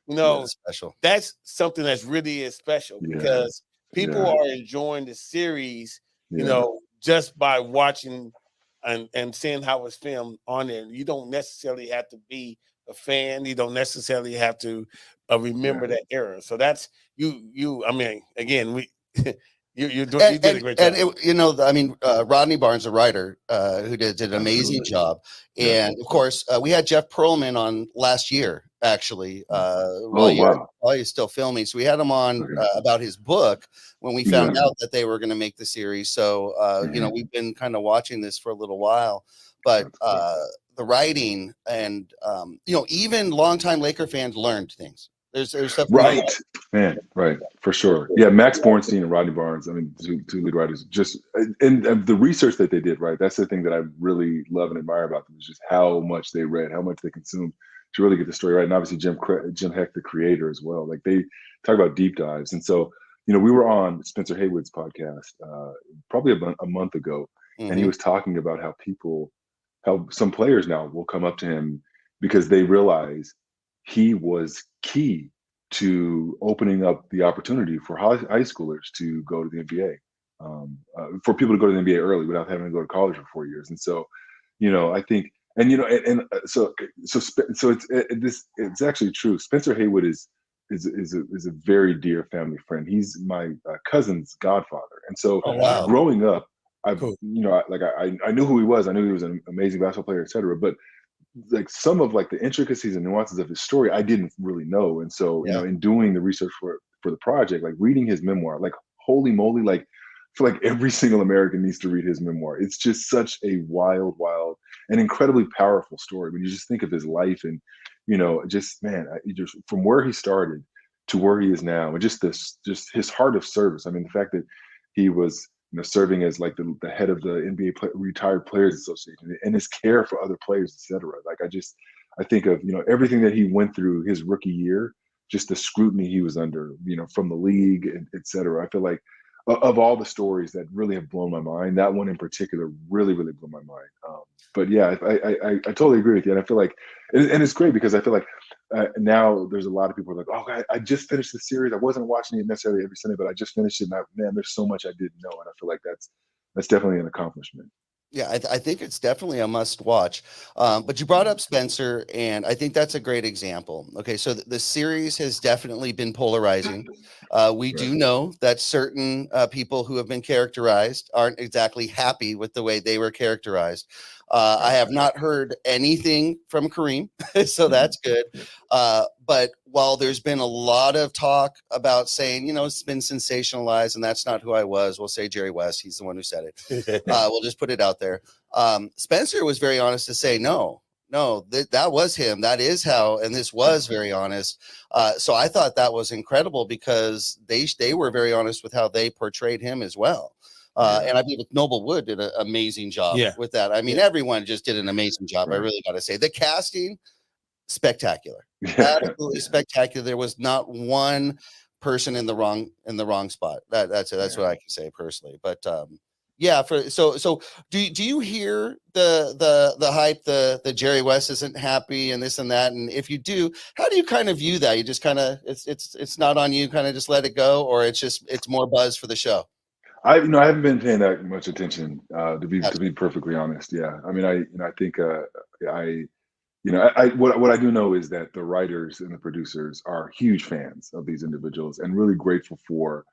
That's special. that's something that's really is special Yeah. because people Yeah. are enjoying the series, Yeah. just by watching and seeing how it's filmed on there. You don't necessarily have to be a fan. You don't necessarily have to remember that era. So that's you. I mean, again, you did a great job. Rodney Barnes, the writer, who did an amazing Absolutely. job. Yeah. And of course, we had Jeff Pearlman on last year, actually, Oh, wow. while he's still filming. So we had him on Okay. about his book when we found Yeah. out that they were going to make the series. So, Mhm. we've been kind of watching this for a little while, but That's cool. the writing and, even longtime Laker fans learned things. There's stuff. Right, man. Right, for sure. Yeah, Max Bornstein and Rodney Barnes. I mean, two lead writers. Just and the research that they did. Right, that's the thing that I really love and admire about them is just how much they read, how much they consumed to really get the story right. And obviously, Jim Heck, the creator, as well. Like they talk about deep dives. And so, we were on Spencer Haywood's podcast probably a month ago, and he was talking about how some players now will come up to him because they realize he was key to opening up the opportunity for high schoolers to go to the NBA, for people to go to the NBA early without having to go to college for 4 years. And so, I think, so it's actually true. Spencer Haywood is a very dear family friend. He's my cousin's godfather, and so Oh, wow. growing up, Cool. I knew who he was. I knew he was an amazing basketball player, etc. But like some of like the intricacies and nuances of his story I didn't really know. And so in doing the research for the project, like reading his memoir, like holy moly, like I feel like every single American needs to read his memoir. It's just such a wild and incredibly powerful story when you just think of his life and just from where he started to where he is now, and just his heart of service. I mean, the fact that he was serving as like the head of the NBA Retired Players Association and his care for other players, etc. Like I think of, everything that he went through his rookie year, just the scrutiny he was under, from the league, etc. I feel like of all the stories that really have blown my mind, that one in particular really, really blew my mind. But yeah, I totally agree with you. And I feel like, and it's great because I feel like now there's a lot of people who are like, oh, I just finished the series. I wasn't watching it necessarily every Sunday, but I just finished it. And man, there's so much I didn't know. And I feel like that's definitely an accomplishment. Yeah, I think it's definitely a must watch. But you brought up Spencer, and I think that's a great example. Okay, so the series has definitely been polarizing. We do know that certain people who have been characterized aren't exactly happy with the way they were characterized. I have not heard anything from Kareem, so that's good. But while there's been a lot of talk about saying, it's been sensationalized and that's not who I was, we'll say Jerry West, he's the one who said it. We'll just put it out there. Spencer was very honest to say, no, that was him. That is how, and this was very honest. So I thought that was incredible because they were very honest with how they portrayed him as well. And I believe Noble Wood did an amazing job with that. I mean, everyone just did an amazing job. Right. I really got to say the casting, spectacular, absolutely spectacular. There was not one person in the wrong spot. That's it. That's what I can say personally. But yeah, so do you hear the hype, the Jerry West isn't happy and this and that? And if you do, how do you kind of view that? You just kind of it's not on you, kind of just let it go, or it's more buzz for the show? I haven't been paying that much attention to be perfectly honest. Yeah, I mean, I think what I do know is that the writers and the producers are huge fans of these individuals and really grateful for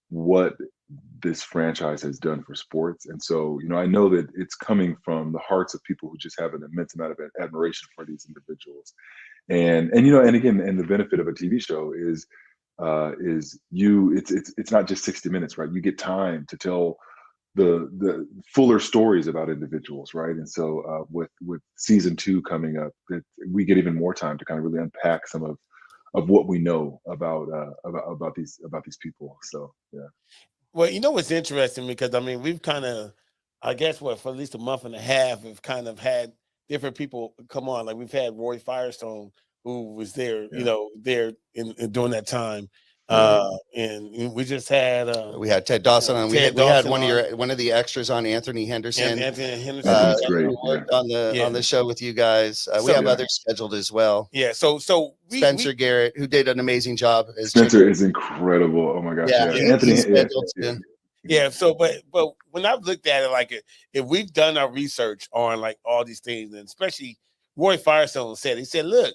what this franchise has done for sports. And so, I know that it's coming from the hearts of people who just have an immense amount of admiration for these individuals. And the benefit of a TV show is it's not just 60 minutes, right? You get time to tell the fuller stories about individuals, right? And so with season 2 coming up, that we get even more time to kind of really unpack some of what we know about these people. So yeah. Well, what's interesting, because I mean, we've kind of, I guess for at least a month and a half, we've kind of had different people come on. Like we've had Roy Firestone, who was there, there during that time. And we just had we had Ted Dawson on. We had one of the extras on, Anthony Henderson. Anthony Henderson worked on the show with you guys. We have others scheduled as well. Yeah. So Spencer Garrett, who did an amazing job. Spencer is incredible. Oh my gosh. Yeah. Anthony. Yeah. So, but when I've looked at it, like if we've done our research on like all these things, and especially Roy Firestone he said, look,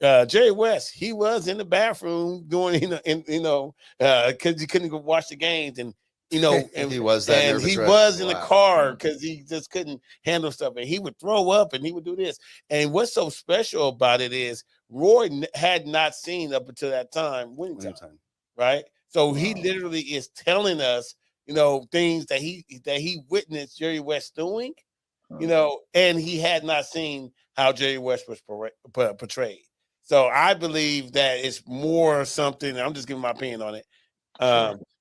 Jerry West, he was in the bathroom doing, because he couldn't go watch the games, and and he was that, and he was in the car because he just couldn't handle stuff, and he would throw up, and he would do this. And what's so special about it is Roy had not seen up until that time Winning Time, right? So he literally is telling us, things that he witnessed Jerry West doing, and he had not seen how Jerry West was portrayed. So I believe that it's more something, I'm just giving my opinion on it.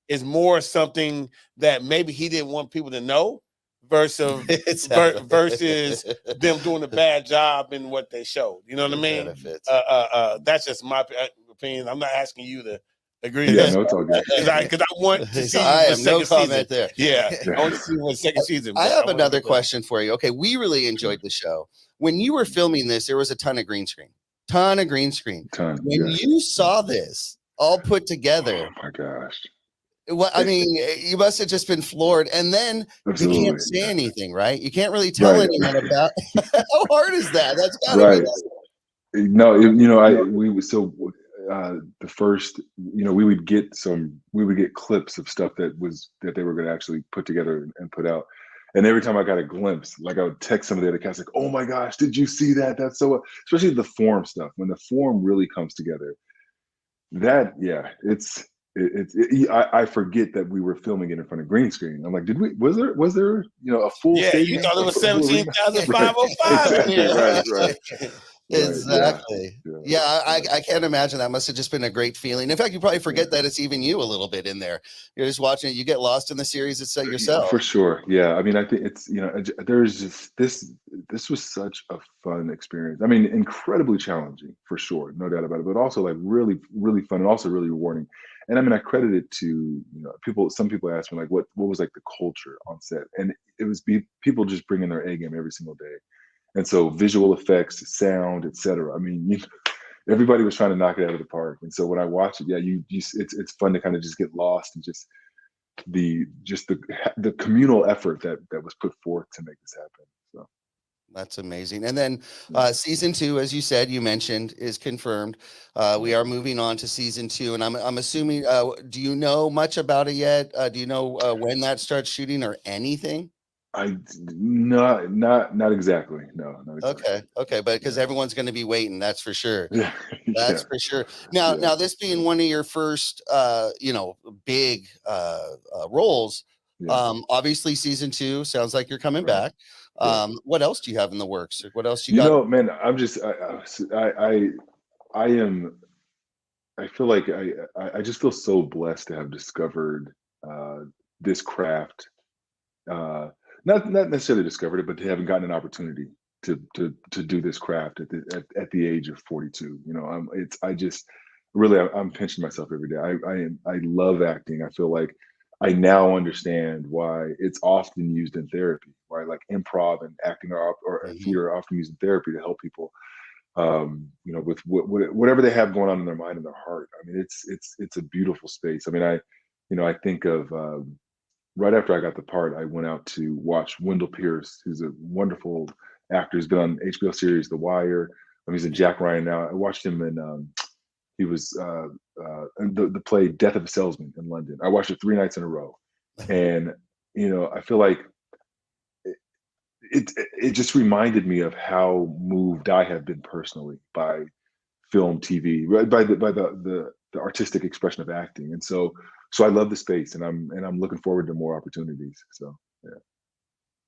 It's more something that maybe he didn't want people to know versus them doing a bad job in what they showed. You know what I mean? That's just my opinion. I'm not asking you to agree. Yeah, no, it's all good. Because I want to see I have no comment season. there. Yeah, I want to see what second season. I have another question for you. Okay, we really enjoyed the show. When you were filming this, there was a ton of green screen. When you saw this all put together, oh my gosh, I mean, you must have just been floored. And then you can't say anything, right? You can't really tell anyone about. How hard is that? That's gotta be. No, the first, we would get clips of stuff that they were going to actually put together and put out. And every time I got a glimpse, like I would text some of the other cast, like, "Oh my gosh, did you see that? That's so." Especially the form stuff. When the form really comes together, I forget that we were filming it in front of green screen. I'm like, was there a full? Yeah, you thought it was 17,505. Right. Exactly. Yeah, I can't imagine. That must have just been a great feeling. In fact, you probably forget that it's even you a little bit in there. You're just watching it. You get lost in the series itself yourself. For sure. Yeah. I mean, I think it's, there's just this was such a fun experience. I mean, incredibly challenging for sure, no doubt about it, but also like really, really fun and also really rewarding. And I mean, I credit it to, some people ask me like, what was like the culture on set? And it was people just bringing their A game every single day. And so visual effects, sound, etc. I mean, everybody was trying to knock it out of the park. And so when I watch it, yeah, it's fun to kind of just get lost and just the communal effort that was put forth to make this happen. So that's amazing. And then season 2, as you said, you mentioned, is confirmed. We are moving on to season 2, and I'm assuming. Do you know much about it yet? Do you know when that starts shooting or anything? Not exactly. No, not exactly. Okay, but because everyone's going to be waiting, that's for sure. Yeah, That's for sure. Now this being one of your first, big roles. Obviously, season 2 sounds like you're coming back. What else do you have in the works? What else you got? Man, I'm just I feel like I just feel so blessed to have discovered this craft. Not necessarily discovered it, but they haven't gotten an opportunity to do this craft at the age of 42. I'm pinching myself every day. I love acting. I feel like I now understand why it's often used in therapy, right? Like improv and acting or theater are often used in therapy to help people, with whatever they have going on in their mind and their heart. I mean, it's a beautiful space. I mean, I think of. Right after I got the part, I went out to watch Wendell Pierce, who's a wonderful actor. He's been on HBO series The Wire. He's in Jack Ryan now. I watched him in he was in the play Death of a Salesman in London. I watched it 3 nights in a row, and I feel like it just reminded me of how moved I have been personally by film, TV, right, by the artistic expression of acting, and so I love the space, and I'm looking forward to more opportunities. So yeah.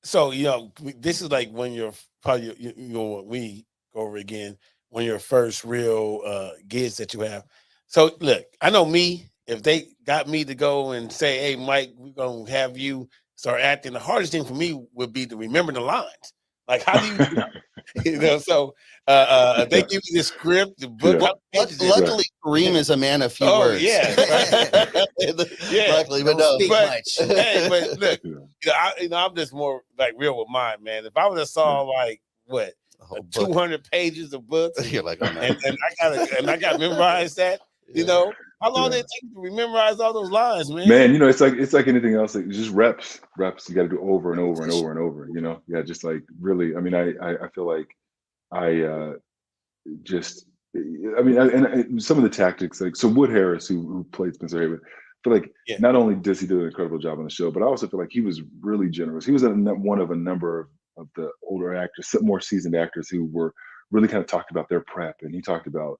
So this is like when you're probably we go over again when your first real gigs that you have. So look, I know me. If they got me to go and say, "Hey, Mike, we're gonna have you start acting," the hardest thing for me would be to remember the lines. Like, how do you, So they give you the script, the book. Yeah. Luckily, Kareem is a man of few words. Yeah, yeah. Luckily, but no. Much. Hey, but look, I'm just more like real with mine, man. If I would have saw like 200 pages of books, you're like, oh, no. and I got to memorize that. How long did it take to memorize all those lines, man? Man, it's like anything else. Like just reps. You got to do over and over and over and over. Yeah, just like really. I mean, I feel like and some of the tactics, like so Wood Harris, who played Spencer Haywood, I feel like not only does he do an incredible job on the show, but I also feel like he was really generous. He was one of a number of the older actors, more seasoned actors who were really kind of talked about their prep, and he talked about.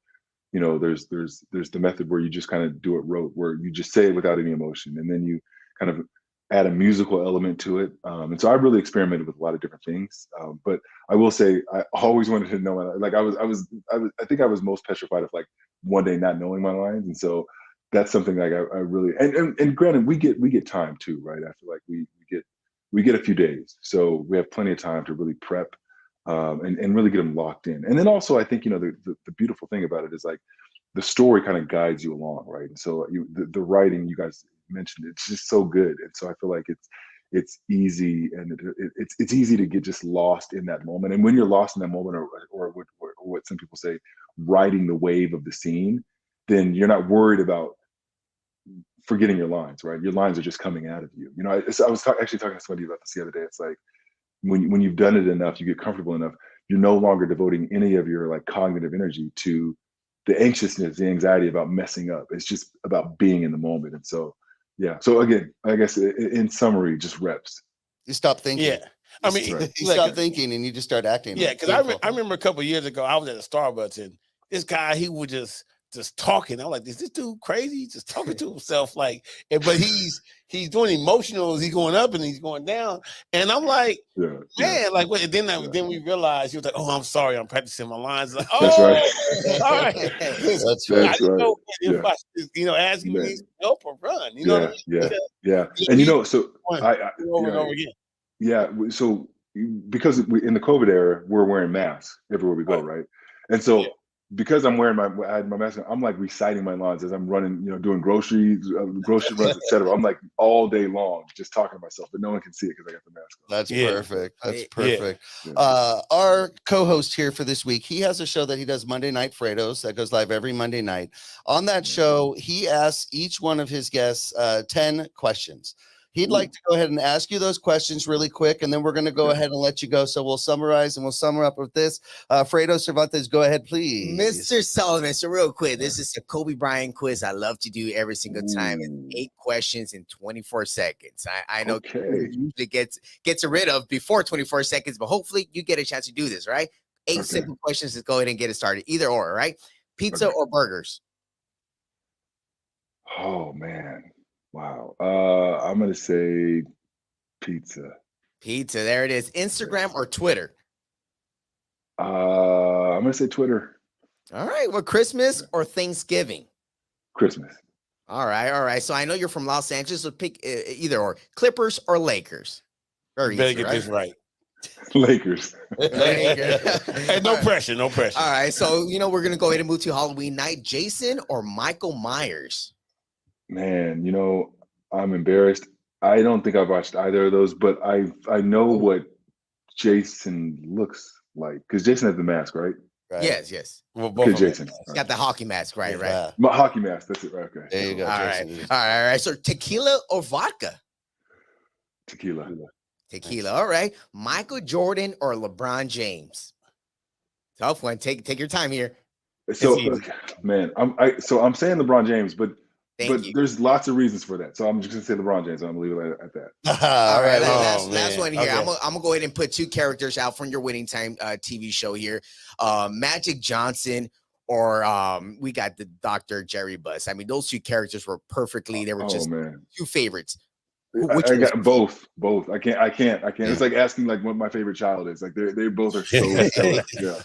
There's the method where you just kind of do it rote, where you just say it without any emotion, and then you kind of add a musical element to it. And so I really experimented with a lot of different things. But I will say, I always wanted to know. Like I think I was most petrified of like one day not knowing my lines, and so that's something like I really and granted we get time too, right? I feel like we get a few days, so we have plenty of time to really prep. And really get them locked in. And then also, I think, the beautiful thing about it is like the story kind of guides you along, right? And so the writing you guys mentioned, it's just so good. And so I feel like it's easy and it's easy to get just lost in that moment. And when you're lost in that moment or what some people say, riding the wave of the scene, then you're not worried about forgetting your lines, right? Your lines are just coming out of you. I was actually talking to somebody about this the other day. It's like, when you've done it enough, you get comfortable enough, you're no longer devoting any of your like cognitive energy to the anxiousness, the anxiety about messing up. It's just about being in the moment. And so, yeah. So again, I guess in summary, just reps. You stop thinking. Yeah. I mean, you stop thinking and you just start acting. Yeah. Cause I remember a couple of years ago, I was at a Starbucks and this guy, he would just just talking. I'm like, is this dude crazy? He's just talking to himself, like, but he's doing emotional. He's going up and he's going down, and I'm like, man, like, what? And then we realized he was like, oh, I'm sorry, I'm practicing my lines. Like, That's right. All right, That's I right. didn't know Yeah. if I, ask him if he needs help or run. You know what I mean? Yeah. And so over and over again. Yeah. So because in the COVID era, we're wearing masks everywhere we go, right? And so because I'm wearing I had my mask on, I'm like reciting my lines as I'm running, doing grocery runs, etc. I'm like all day long just talking to myself, but no one can see it because I got the mask on. That's perfect. That's perfect. Yeah. Our co-host here for this week, he has a show that he does Monday Night Fredos that goes live every Monday night. On that show, he asks each one of his guests 10 questions. He'd like to go ahead and ask you those questions really quick, and then we're going to go ahead and let you go. So we'll summarize and we'll sum up with this. Fredo Cervantes, go ahead, please. Mr. Solomon, so real quick, this is a Kobe Bryant quiz I love to do every single time. It's 8 questions in 24 seconds. I know usually gets rid of before 24 seconds, but hopefully you get a chance to do this, right? 8 simple questions. Let's go ahead and get it started. Either or, right? Pizza or burgers? Oh, man. Wow. I'm going to say pizza. Pizza. There it is. Instagram or Twitter? I'm going to say Twitter. All right. Well, Christmas or Thanksgiving? Christmas. All right. So I know you're from Los Angeles, so pick either or. Clippers or Lakers? Very better easy, get this right. Lakers. Hey, no pressure. No pressure. All right. So, we're going to go ahead and move to Halloween night. Jason or Michael Myers? Man, I'm embarrassed. I don't think I've watched either of those, but I know what Jason looks like because Jason has the mask, right? Yes. Well, Okay, Jason. He's got the hockey mask, right? My hockey mask. That's it. Right. Okay. There you go. All right. So tequila or vodka? Tequila. All right. Michael Jordan or LeBron James? Tough one. Take your time here. So, man, I'm saying LeBron James, but there's lots of reasons for that. So I'm just gonna say LeBron James. I'm gonna leave it at that. All right. Last one here. Okay. I'm gonna go ahead and put 2 characters out from your Winning Time TV show here. Magic Johnson or we got the Dr. Jerry Buss. I mean, those 2 characters were perfectly. They were just 2 favorites. I got both. I can't. It's like asking like what my favorite child is. Like they both are so yeah.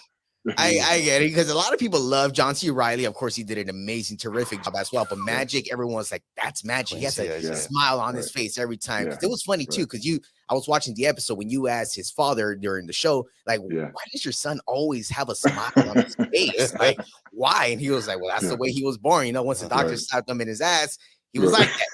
I get it because a lot of people love John C. Reilly. Of course, he did an amazing, terrific job as well. But Magic, everyone's like, that's Magic. He has a smile on his face every time. It was funny too because I was watching the episode when you asked his father during the show, like, why does your son always have a smile on his face? Like, why? And he was like, well, that's the way he was born. Once the doctor slapped him in his ass, he was like that.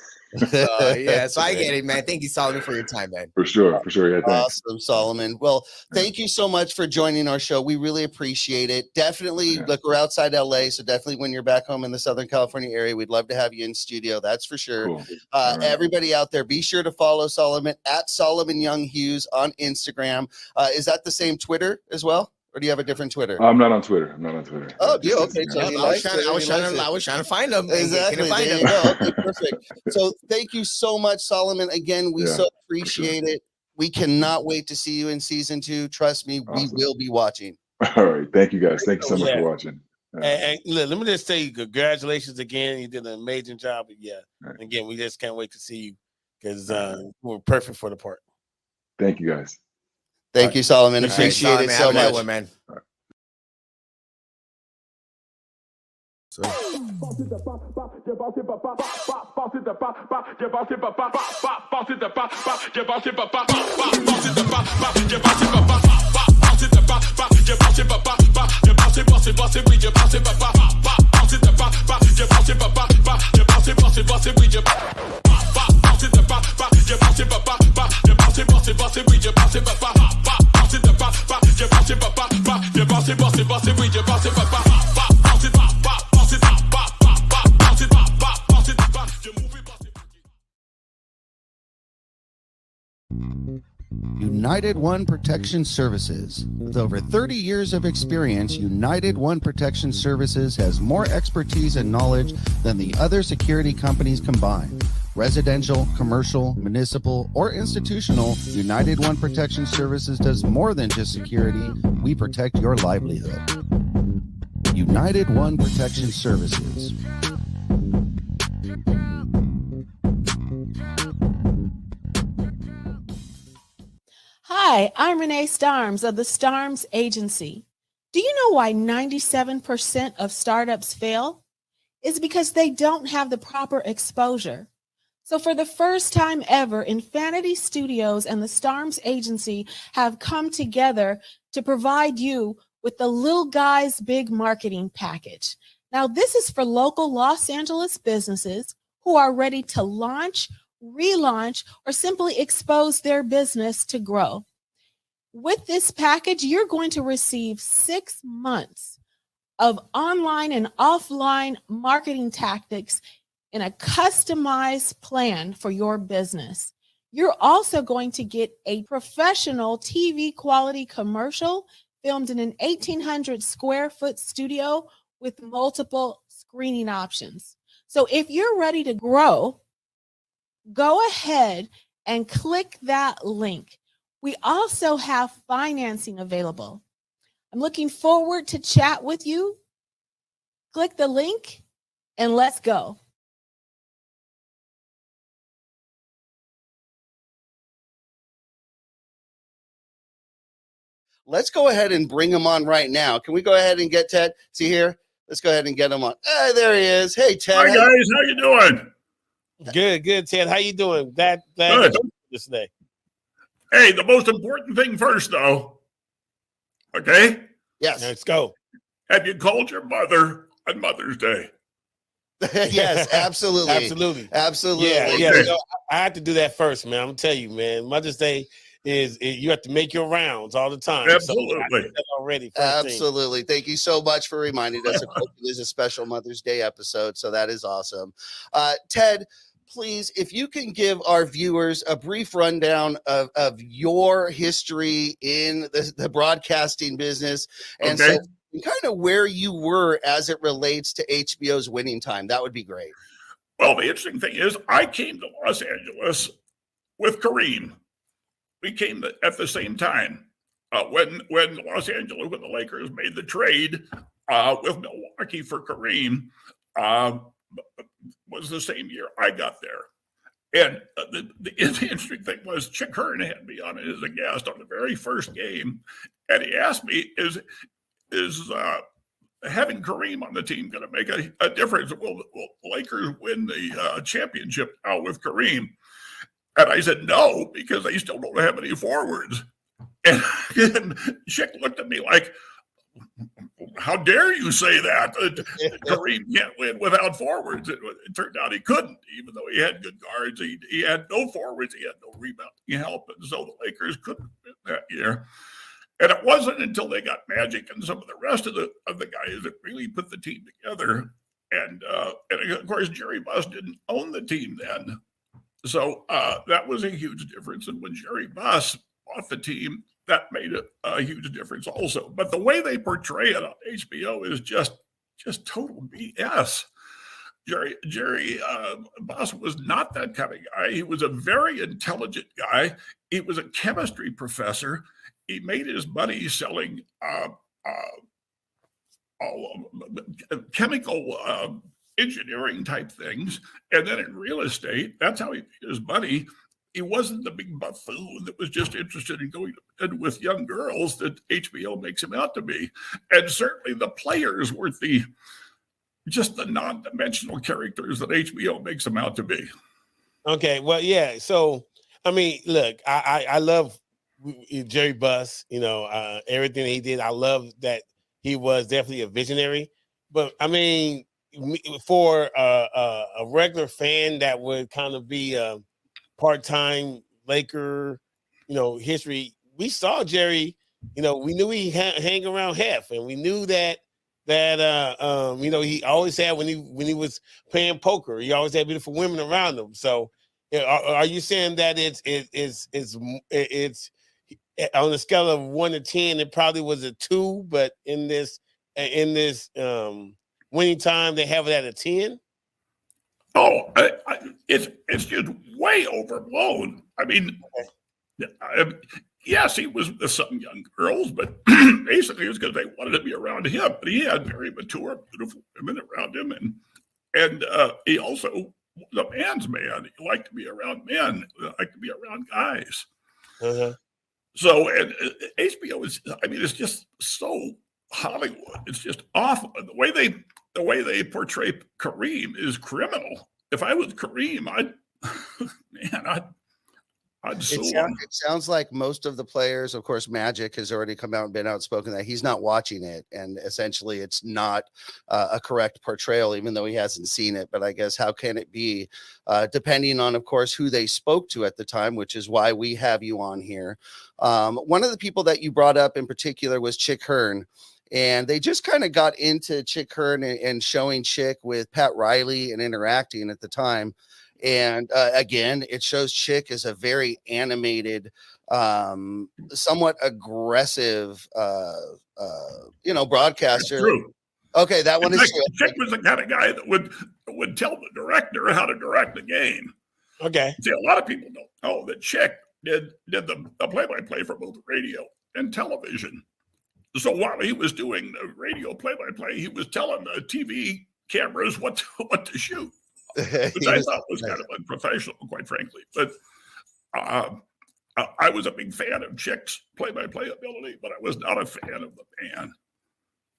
So I get it, man. Thank you, Solomon, for your time, man. For sure. Yeah, thanks. Awesome, Solomon. Well, thank you so much for joining our show. We really appreciate it. Definitely, look, we're outside LA, so definitely when you're back home in the Southern California area, we'd love to have you in studio. That's for sure. Cool. Everybody out there, be sure to follow Solomon at Solomon Young Hughes on Instagram. Is that the same Twitter as well? Or do you have a different Twitter? I'm not on Twitter. Oh, do you? Okay. So I was trying to find them. Exactly. There you go. Okay, perfect. So thank you so much, Solomon. Again, we so appreciate it. We cannot wait to see you in season 2. Trust me, we will be watching. All right. Thank you, guys. Thank you so much for watching. And look, let me just say congratulations again. You did an amazing job. Again, we just can't wait to see you because we're perfect for the part. Thank you, guys. Thank you, Solomon. Appreciate it so much. One, man. United One Protection Services. With over 30 years of experience, United One Protection Services has more expertise and knowledge than the other security companies combined. Residential, commercial, municipal, or institutional, United One Protection Services does more than just security. We protect your livelihood. United One Protection Services. Hi, I'm Renee Starms of the Starms Agency. Do you know why 97% of startups fail? It's because they don't have the proper exposure. So for the first time ever, Infinity Studios and the Starms Agency have come together to provide you with the Little Guys Big Marketing Package. Now, this is for local Los Angeles businesses who are ready to launch, relaunch, or simply expose their business to grow. With this package, you're going to receive 6 months of online and offline marketing tactics in a customized plan for your business. You're also going to get a professional TV quality commercial filmed in an 1,800 square foot studio with multiple screening options. So if you're ready to grow, go ahead and click that link. We also have financing available. I'm looking forward to chat with you. Click the link and let's go. Let's go ahead and bring him on right now. Can we go ahead and get Ted? See here? Let's go ahead and get him on. Hey, there he is. Hey, Ted. Hi, guys. How you doing? Good, Ted. How you doing? Glad Good. this day. Hey, the most important thing first, though. Okay? Yes. Let's go. Have you called your mother on Mother's Day? Yes, absolutely. Absolutely. Yeah. You know, I have to do that first, man. I'm going to tell you, man. Mother's Day is you have to make your rounds all the time. Absolutely. So I did that already. Absolutely. Thank you so much for reminding us. Of course, it is a special Mother's Day episode, so that is awesome. Ted, please, if you can give our viewers a brief rundown of your history in the broadcasting business and so kind of where you were as it relates to HBO's Winning Time, that would be great. Well, the interesting thing is I came to Los Angeles with Kareem. We came at the same time when the Lakers made the trade with Milwaukee for Kareem. Was the same year I got there. And the interesting thing was Chick Hearn had me on as a guest on the very first game. And he asked me, is having Kareem on the team going to make a difference? Will Lakers win the championship now with Kareem? And I said, no, because they still don't have any forwards. And Chick looked at me like, how dare you say that? Kareem can't win without forwards. It turned out he couldn't, even though he had good guards. He had no forwards. He had no rebounding help. And so the Lakers couldn't win that year. And it wasn't until they got Magic and some of the rest of the guys that really put the team together. And of course, Jerry Buss didn't own the team then. So that was a huge difference. And when Jerry Buss bought the team, that made a huge difference also. But the way they portray it on HBO is just total BS. Jerry Buss was not that kind of guy. He was a very intelligent guy. He was a chemistry professor. He made his money selling chemical engineering type things. And then in real estate, that's how he made his money. He wasn't the big buffoon that was just interested in going to bed with young girls that HBO makes him out to be. And certainly the players weren't just the non-dimensional characters that HBO makes them out to be. Okay, well, yeah. So, I mean, look, I love Jerry Buss, everything he did. I love that he was definitely a visionary. But, I mean, for a regular fan that would kind of be part-time Laker, history. We saw Jerry, we knew he hang around Hef, and we knew that he always had when he was playing poker, he always had beautiful women around him. So, are you saying that it's on a scale of 1 to 10, it probably was a 2, but in this Winning Time, they have it at a 10? Oh, it's just way overblown. I mean, yes, he was with some young girls, but basically it was because they wanted to be around him. But he had very mature, beautiful women around him, and he also was a man's man. He liked to be around men. He liked to be around guys. So, and HBO is, I mean, it's just so Hollywood. It's just awful. And the way they portray Kareem is criminal. If I was Kareem, I'd sue him. It sounds like most of the players, of course, Magic has already come out and been outspoken that he's not watching it. And essentially it's not a correct portrayal, even though he hasn't seen it. But I guess how can it be, depending on, of course, who they spoke to at the time, which is why we have you on here. One of the people that you brought up in particular was Chick Hearn. And they just kind of got into Chick Hearn and showing Chick with Pat Riley and interacting at the time. And again, it shows Chick as a very animated, somewhat aggressive, broadcaster. True. Okay, that one is true. Chick was the kind of guy that would tell the director how to direct the game. Okay. See, a lot of people don't know that Chick did the play-by-play for both radio and television. So while he was doing the radio play-by-play, he was telling the TV cameras what to shoot. Which I thought was kind of unprofessional, quite frankly. But I was a big fan of Chick's play-by-play ability, but I was not a fan of the man.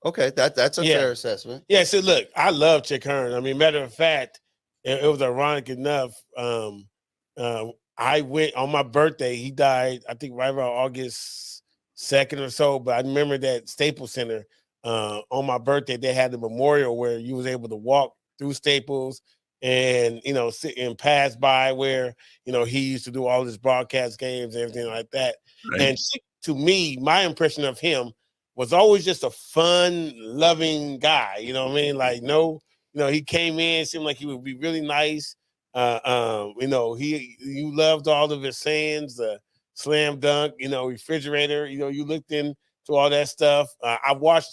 Okay, that's a fair assessment. Yeah, so look, I love Chick Hearn. I mean, matter of fact, it was ironic enough. I went on my birthday. He died, I think, right around August 2nd or so. But I remember that Staples Center on my birthday, they had the memorial where you was able to walk through Staples and, sit and pass by where, he used to do all his broadcast games and everything like that. Right. And to me, my impression of him was always just a fun, loving guy. You know what I mean? Like, he came in, seemed like he would be really nice. You loved all of his sayings, the slam dunk, refrigerator, you looked into all that stuff. The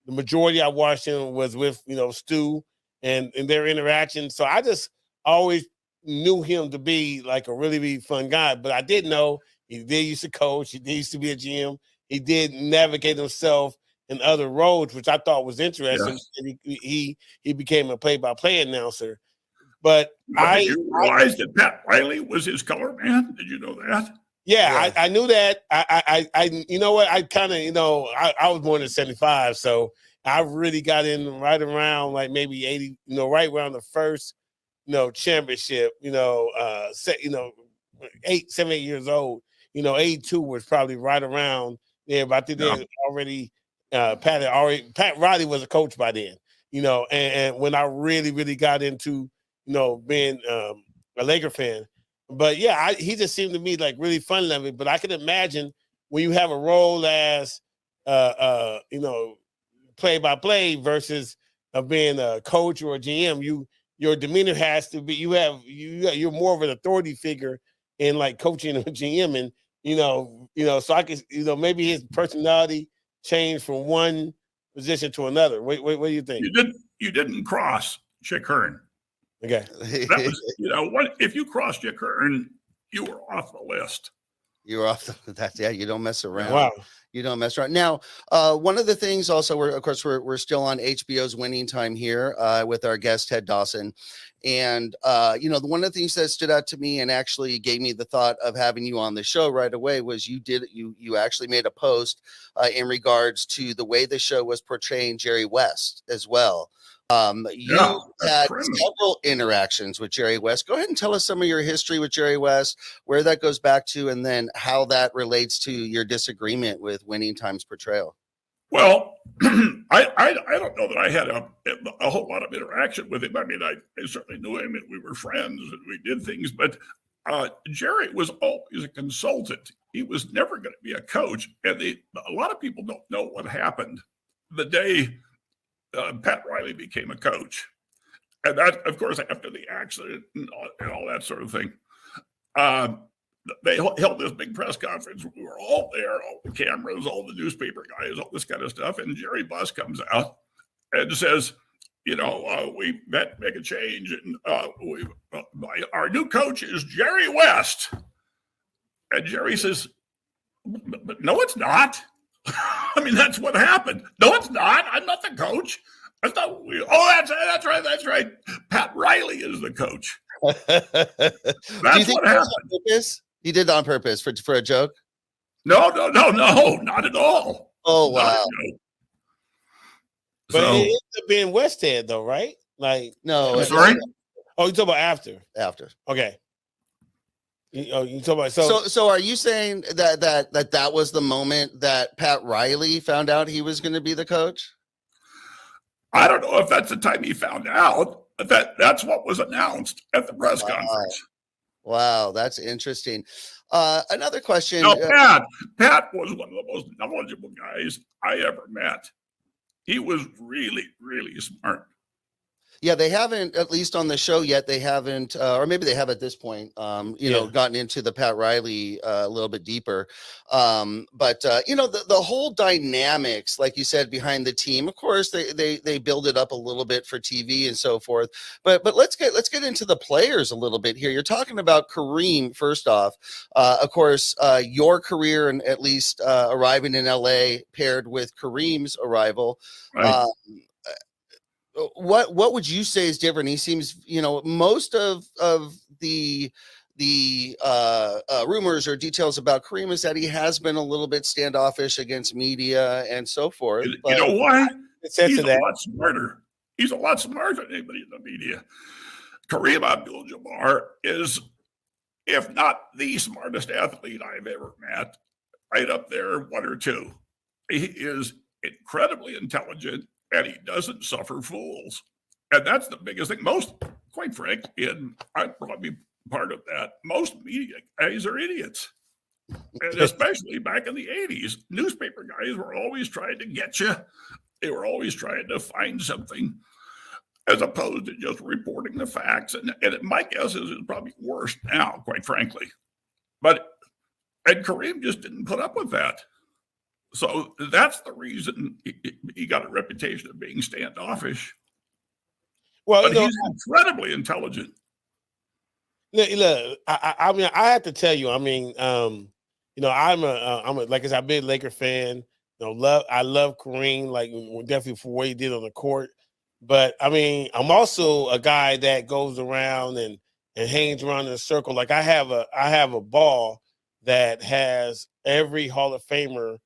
majority I watched him was with, Stu and their interaction. So I just always knew him to be like a really, really fun guy. But I did know he did used to coach. He did used to be a GM. He did navigate himself in other roles, which I thought was interesting. Yes. And he became a play-by-play announcer. But did you realize that Pat Riley was his color man? Did you know that? Yeah. I knew that. I you know what? I kind of, I was born in 75, so I really got in right around like maybe 80, right around the first, championship, 7, 8 years old, 82 was probably right around there. But I think they already, Pat Riley was a coach by then, and when I really, really got into, being a Laker fan. But yeah, he just seemed to me like really fun loving. But I can imagine when you have a role as, play-by-play versus being a coach or a GM, your demeanor has to be. You're more of an authority figure in like coaching or GM, and so I could, maybe his personality changed from one position to another. What do you think? You didn't cross Chick Hearn. Okay, that was if you crossed Chick Hearn, you were off the list. You're off you don't mess around. Wow. You don't mess around. Now, one of the things also, we're still on HBO's Winning Time here with our guest, Ted Dawson. And, one of the things that stood out to me and actually gave me the thought of having you on the show right away was you actually made a post in regards to the way the show was portraying Jerry West as well. You had several interactions with Jerry West. Go ahead and tell us some of your history with Jerry West, where that goes back to, and then how that relates to your disagreement with Winning Time's portrayal. Well, I don't know that I had a whole lot of interaction with him. I mean, I certainly knew him and we were friends and we did things, but Jerry was always a consultant. He was never going to be a coach. And a lot of people don't know what happened the day Pat Riley became a coach. And that, of course, after the accident and all that sort of thing, they held this big press conference. We were all there, all the cameras, all the newspaper guys, all this kind of stuff. And Jerry Buss comes out and says, we make a change. And our new coach is Jerry West. And Jerry says, But no, it's not. I mean, that's what happened. No, it's not. I'm not the coach. I thought that's right. Pat Riley is the coach. Do you think what happened. He did that on purpose for a joke? No, not at all. Oh, wow. But it ended up being Westhead, though, right? Like, no. Sorry. Oh, you talking about after? After. Okay. You talk about so are you saying that was the moment that Pat Riley found out he was going to be the coach? I don't know if that's the time he found out, but that's what was announced at the press conference. Wow, that's interesting. Another question. No, Pat was one of the most knowledgeable guys I ever met. He was really, really smart. Yeah, they haven't, at least on the show yet, they haven't, or maybe they have at this point, gotten into the Pat Riley a little bit deeper. But the whole dynamics, like you said, behind the team, of course, they build it up a little bit for TV and so forth. But let's get into the players a little bit here. You're talking about Kareem, first off. Of course, your career and at least arriving in LA paired with Kareem's arrival. Right. What would you say is different? He seems, most of the rumors or details about Kareem is that he has been a little bit standoffish against media and so forth. You know why? He's a lot smarter. He's a lot smarter than anybody in the media. Kareem Abdul-Jabbar is, if not the smartest athlete I've ever met, right up there, one or two. He is incredibly intelligent. And he doesn't suffer fools. And that's the biggest thing. Quite frankly, and I'd probably be part of that, most media guys are idiots. And especially back in the 80s, newspaper guys were always trying to get you. They were always trying to find something as opposed to just reporting the facts. And my guess is it's probably worse now, quite frankly. And Kareem just didn't put up with that. So that's the reason he got a reputation of being standoffish. Well, but he's incredibly intelligent. Look, I mean, I have to tell you, I mean, I'm like I said, I've been a Laker fan. I love Kareem, like definitely for what he did on the court. But I mean, I'm also a guy that goes around and hangs around in a circle. Like I have a ball that has every Hall of Famer.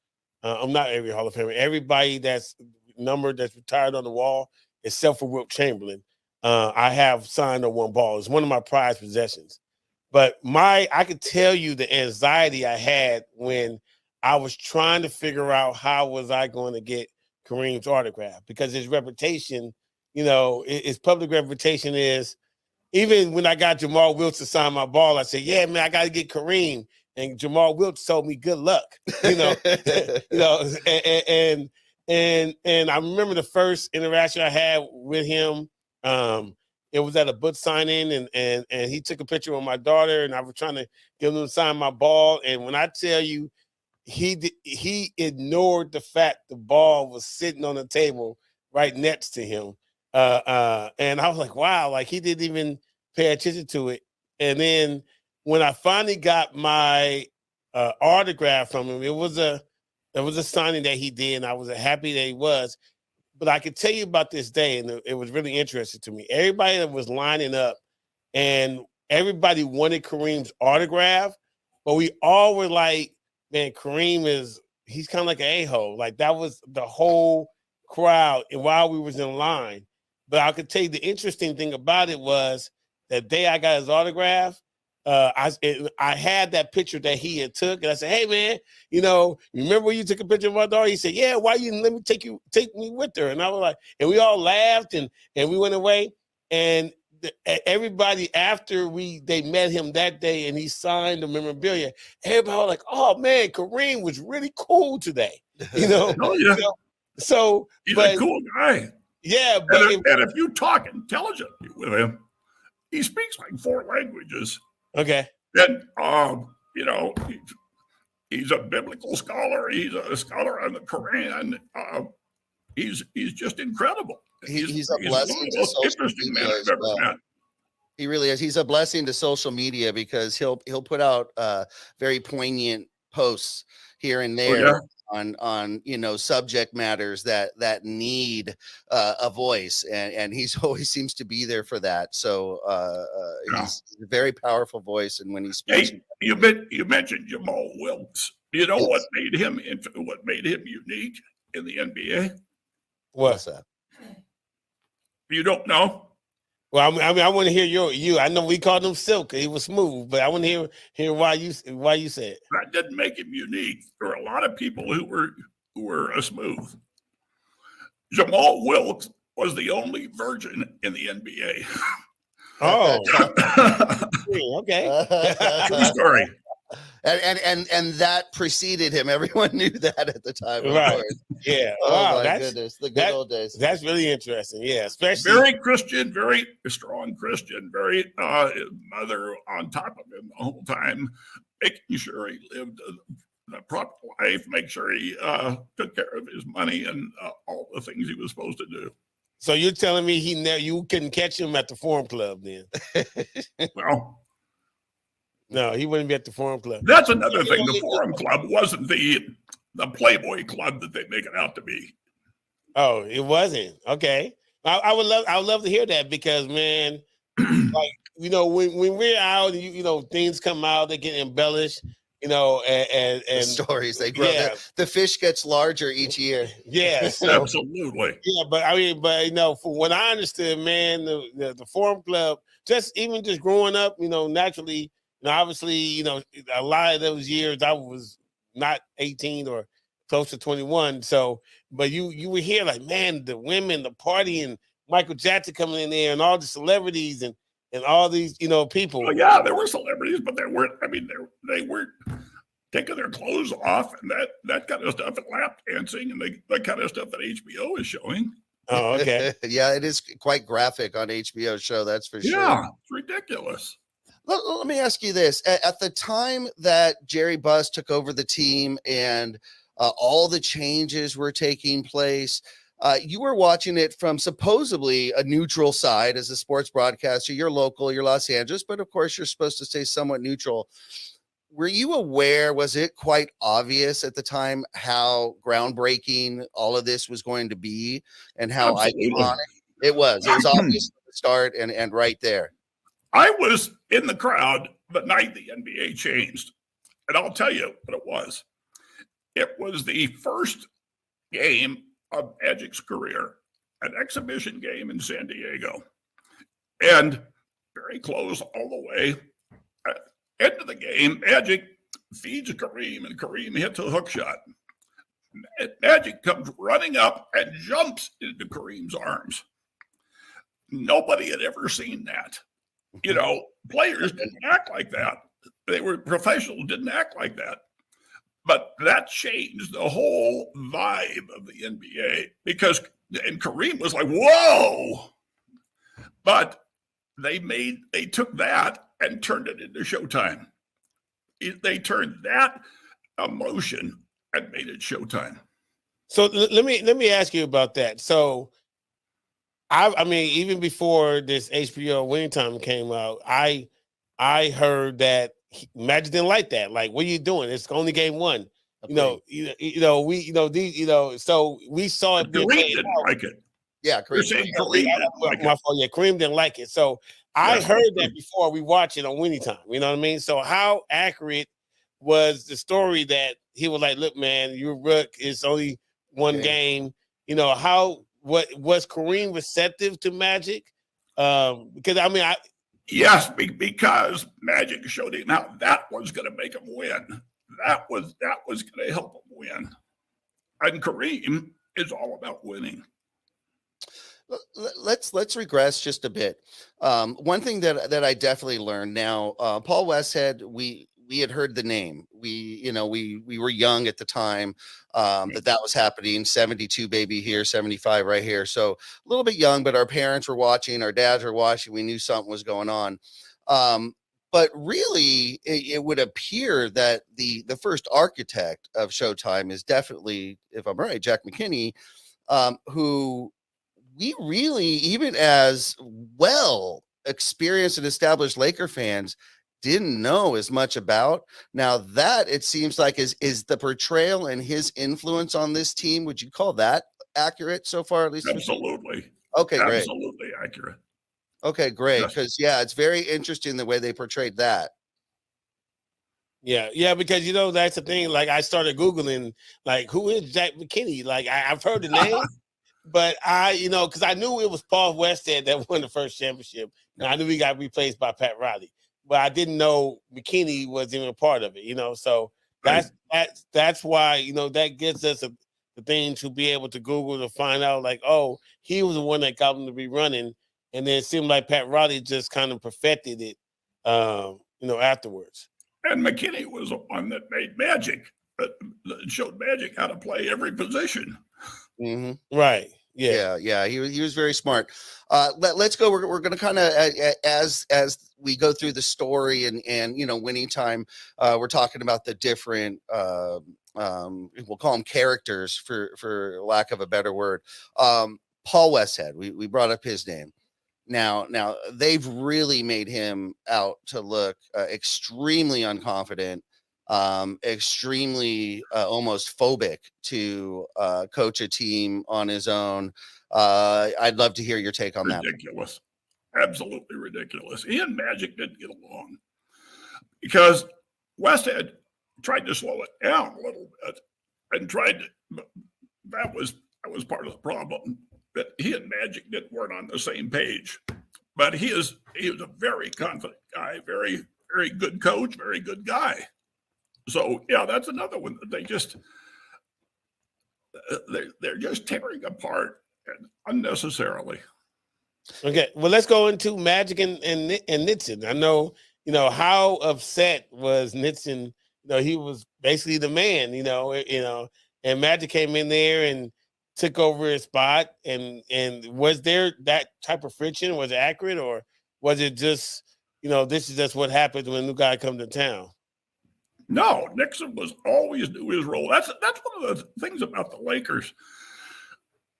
I'm not every Hall of Famer. Everybody that's numbered that's retired on the wall, except for Wilt Chamberlain, I have signed on one ball. It's one of my prized possessions. But I could tell you the anxiety I had when I was trying to figure out how was I going to get Kareem's autograph, because his reputation, his public reputation is, even when I got Jamal Wilkes to sign my ball, I said, yeah, man, I got to get Kareem. And Jamal Wilkes told me, good luck, and I remember the first interaction I had with him. It was at a book signing, and he took a picture with my daughter, and I was trying to get him to sign my ball. And when I tell you, he ignored the fact the ball was sitting on the table right next to him. And I was like, wow, like he didn't even pay attention to it. And then when I finally got my autograph from him, it was a signing that he did, and I was happy that he was. But I could tell you about this day, and it was really interesting to me. Everybody that was lining up, and everybody wanted Kareem's autograph, but we all were like, man, he's kind of like an a-hole. Like that was the whole crowd while we was in line. But I could tell you the interesting thing about it was that day I got his autograph, I had that picture that he had took, and I said, hey man, remember when you took a picture of my daughter? He said, yeah, why you didn't let me take me with her? And I was like, and we all laughed and we went away. And everybody after they met him that day and he signed the memorabilia, everybody was like, oh man, Kareem was really cool today. Oh, yeah. So he's a cool guy. Yeah, but and if you talk intelligently with him, he speaks like 4 languages. Okay. And he's a biblical scholar. He's a scholar on the Quran. He's just incredible. He's a blessing to social media as well. He really is. He's a blessing to social media because he'll put out very poignant posts here and Oh, there yeah? on subject matters that need a voice, and he's always seems to be there for that. So Yeah. he's a very powerful voice, and when he speaks, Hey, you mentioned Jamal Wilkes. You know what made him unique in the NBA? what's that? You don't know? Well, I mean, I want to hear you. I know we called him Silk. He was smooth, but I want to hear why you said it. That didn't make him unique. There were a lot of people who were smooth. Jamal Wilkes was the only virgin in the NBA. Oh, okay. True story. And that preceded him. Everyone knew that at the time. Of Right. course. Yeah. Oh Wow. my goodness, the good old days. That's really interesting. Yeah. Especially Very Christian, very strong Christian, very mother on top of him the whole time, making sure he lived a proper life, make sure he took care of his money and all the things he was supposed to do. So you're telling me you couldn't catch him at the Forum Club then? Well, no, he wouldn't be at the Forum Club. that's another thing. The Forum Club wasn't the Playboy Club that they make it out to be. Oh, it wasn't. Okay. I would love to hear that because, man, like, when we're out, things come out, they get embellished, and The stories they grow. Yeah. The fish gets larger each year. Yeah, so, Absolutely. yeah, but from what I understood, man, the Forum Club, just growing up, naturally, obviously, a lot of those years I was not 18 or close to 21. So, but you were here like, man, the women, the party, and Michael Jackson coming in there, and all the celebrities and all these, people. Well, yeah, there were celebrities, but they weren't. I mean, they weren't taking their clothes off and that kind of stuff, and lap dancing and that kind of stuff that HBO is showing. Oh, okay. Yeah, it is quite graphic on HBO show. That's for sure. Yeah, it's ridiculous. Let me ask you this: at the time that Jerry Buss took over the team and all the changes were taking place, you were watching it from supposedly a neutral side as a sports broadcaster. You're local, you're Los Angeles, but of course you're supposed to stay somewhat neutral. Were you aware, was it quite obvious at the time how groundbreaking all of this was going to be and how iconic it was? It was obvious from the start and right there. I was in the crowd the night the NBA changed, and I'll tell you what it was. It was the first game of Magic's career, an exhibition game in San Diego, and very close all the way. End of the game, Magic feeds Kareem, and Kareem hits a hook shot. Magic comes running up and jumps into Kareem's arms. Nobody had ever seen that. Players didn't act like that. They were professionals, didn't act like that. But that changed the whole vibe of the NBA and Kareem was like, whoa. But they took that and turned it into Showtime. They turned that emotion and made it Showtime. So let me ask you about that. So I mean, even before this HBO Winning Time came out, I heard that Magic didn't like that. Like, what are you doing? It's only game one. So we saw it. Kareem didn't like it. Yeah, Kareem didn't like it. So I heard that before we watched it on Winning Time. You know what I mean? So how accurate was the story that he was like, look, man, you're rook. It's only one game. What was Kareem receptive to Magic? Because I mean, yes, because Magic showed him how that was going to make him win. That was going to help him win. And Kareem is all about winning. Let's regress just a bit. One thing that I definitely learned now, Paul Westhead, we had heard the name. We were young at the time that was happening. 72 baby here, 75 right here. So a little bit young, but our parents were watching, our dads were watching. We knew something was going on. But really, it would appear that the first architect of Showtime is definitely, if I'm right, Jack McKinney, who we really, even as well experienced and established Laker fans, didn't know as much about. Now that it seems like is the portrayal and his influence on this team. Would you call that accurate so far? At least, Absolutely. Okay, great. Absolutely accurate. Okay, great. Yes. Because it's very interesting the way they portrayed that. Yeah, because that's the thing. Like I started Googling, like who is Jack McKinney? Like I've heard the name, but because I knew it was Paul Westhead that won the first championship. And I knew he got replaced by Pat Riley, but I didn't know McKinney was even a part of it. So that's why that gives us the thing to be able to Google to find out like, oh, he was the one that got him to be running, and then it seemed like Pat Riley just kind of perfected it, afterwards. And McKinney was the one that made Magic, that showed Magic how to play every position. Mm-hmm. Right. Yeah. He was very smart. Let's go. We're going to kind of as we go through the story and winning time. We're talking about the different we'll call them characters for lack of a better word. Paul Westhead. We brought up his name. Now they've really made him out to look extremely unconfident, extremely almost phobic to coach a team on his own. I'd love to hear your take on that. Ridiculous. Absolutely ridiculous. He and Magic didn't get along because Westhead tried to slow it down a little bit and that was part of the problem. That he and Magic weren't on the same page, but he was a very confident guy, very, very good coach, very good guy. So that's another one that they're just tearing apart unnecessarily. Okay, well, let's go into Magic and Nitzan. I know, how upset was Nitzan. He was basically the man, and Magic came in there and took over his spot. And was there that type of friction? Was it accurate, or was it just, this is just what happens when a new guy comes to town? No, Nixon was always knew his role. That's one of the things about the Lakers.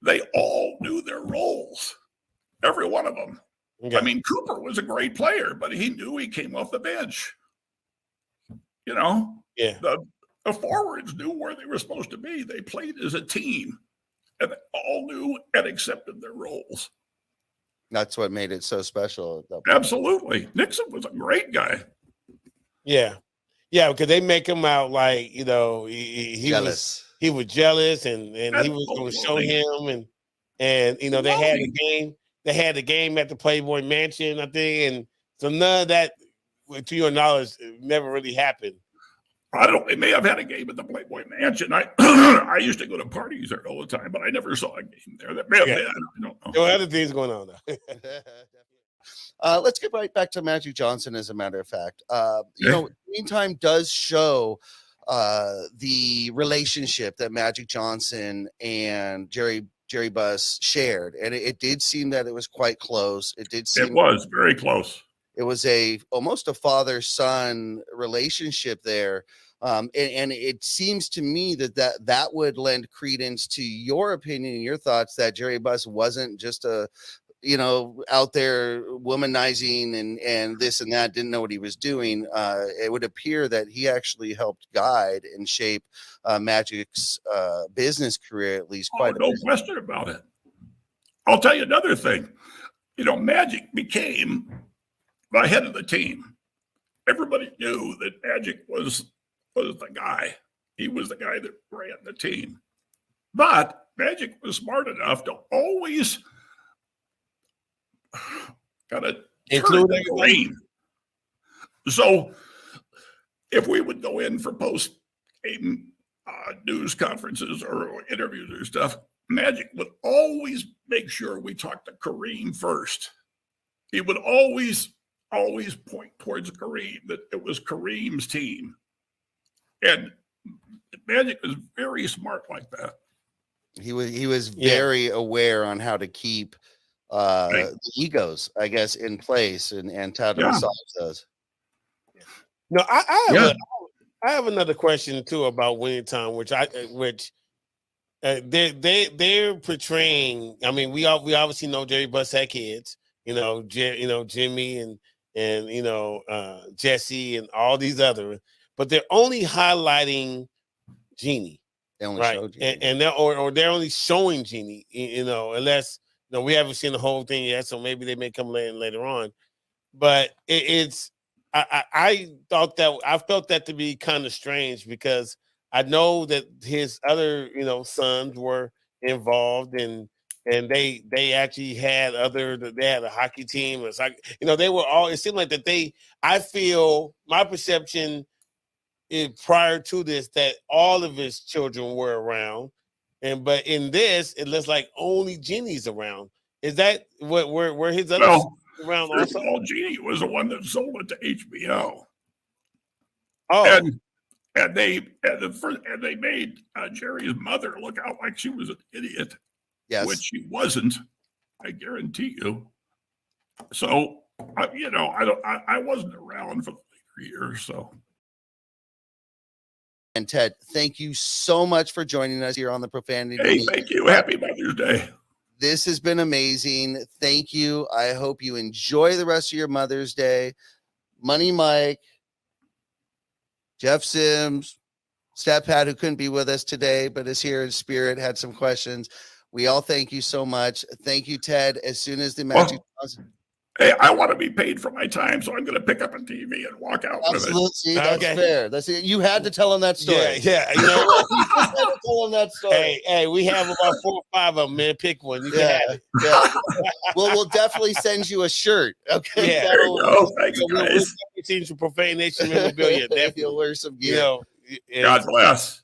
They all knew their roles. Every one of them. Okay. I mean, Cooper was a great player, but he knew he came off the bench. Yeah. The forwards knew where they were supposed to be. They played as a team, and they all knew and accepted their roles. That's what made it so special. Absolutely. Nixon was a great guy. Yeah, because they make him out like, he jealous. He was jealous, and he was going to show him, and they had a game. They had the game at the Playboy Mansion, I think, and so none of that, to your knowledge, never really happened. I don't know. They may have had a game at the Playboy Mansion. I used to go to parties there all the time, but I never saw a game there. That may have been. I don't know. There were other things going on, though. Let's get right back to Magic Johnson, as a matter of fact. Meantime does show the relationship that Magic Johnson and Jerry Buss shared, and it did seem that it was quite close. It was very close. It was almost a father-son relationship there, and it seems to me that would lend credence to your opinion and your thoughts that Jerry Buss wasn't just out there womanizing and this and that, didn't know what he was doing. It would appear that he actually helped guide and shape Magic's business career, at least quite a bit. No question about it. I'll tell you another thing. Magic became the head of the team. Everybody knew that Magic was the guy. He was the guy that ran the team. But Magic was smart enough to always kind of include Kareem. So if we would go in for post-game news conferences or interviews or stuff, Magic would always make sure we talked to Kareem first. He would always point towards Kareem, that it was Kareem's team. And Magic was very smart like that. He was very aware on how to keep the egos, I guess, in place and how to resolve those. No, I have another question too about Winning Time, which they're portraying. I mean, we obviously know Jerry Buss had kids. Jimmy and and Jesse and all these other, but they're only highlighting Jeannie. They only right, show Jeannie. and they're only showing Jeannie. Unless we haven't seen the whole thing yet, so maybe they may come later on. But I felt that to be kind of strange because I know that his other sons were involved and they actually had they had a hockey team. It's like they were all. It seemed like that I feel my perception prior to this that all of his children were around, but in this it looks like only Jeannie's around. Is that where his other around first also? of all, Jeannie was the one that sold it to HBO. Oh, and they made Jerry's mother look out like she was an idiot. Yes, which she wasn't. I guarantee you. So I wasn't around for the later years. So. And Ted, thank you so much for joining us here on the Profanity. Hey, thank you. Happy Mother's Day. This has been amazing. Thank you. I hope you enjoy the rest of your Mother's Day. Money Mike, Jeff Sims, Stat Pat, who couldn't be with us today, but is here in spirit, had some questions. We all thank you so much. Thank you, Ted. As soon as the magic. Hey, I want to be paid for my time, so I'm going to pick up a TV and walk out with it. See, that's fair. That's it. You had to tell him that story. Yeah. You had to tell him that story. Hey, we have about 4 or 5 of them, man. Pick one. You can have it. Yeah. We'll definitely send you a shirt. Okay. Yeah. Thanks, We'll guys. change to Profane Nation memorabilia. Definitely. You'll wear some gear. God bless.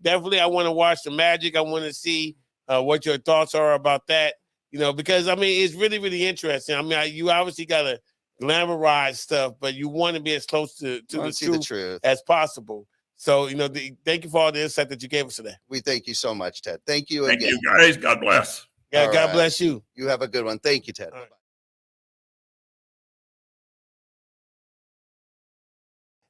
Definitely, I want to watch the Magic. I want to see what your thoughts are about that. Because it's really, really interesting. You obviously got to glamorize stuff, but you want to be as close to the truth as possible. So, thank you for all the insight that you gave us today. We thank you so much, Ted. Thank you Thank again. you, guys. God bless. Yeah, God bless you. You have a good one. Thank you, Ted.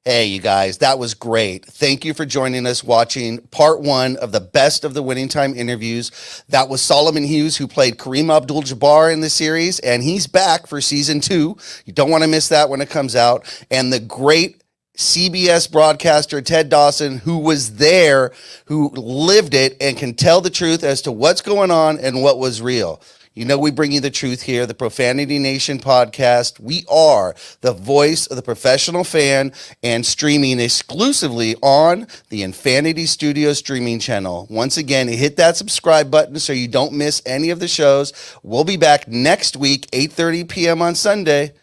Hey, you guys, that was great. Thank you for joining us watching part 1 of the best of the Winning Time interviews. That was Solomon Hughes, who played Kareem Abdul-Jabbar in the series, and he's back for season 2. You don't want to miss that when it comes out. And the great CBS broadcaster Ted Dawson, who was there, who lived it and can tell the truth as to what's going on and what was real. We bring you the truth here, the Profanity Nation podcast. We are the voice of the professional fan and streaming exclusively on the Infinity Studios streaming channel. Once again, hit that subscribe button so you don't miss any of the shows. We'll be back next week, 8:30 p.m. on Sunday.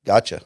Gotcha.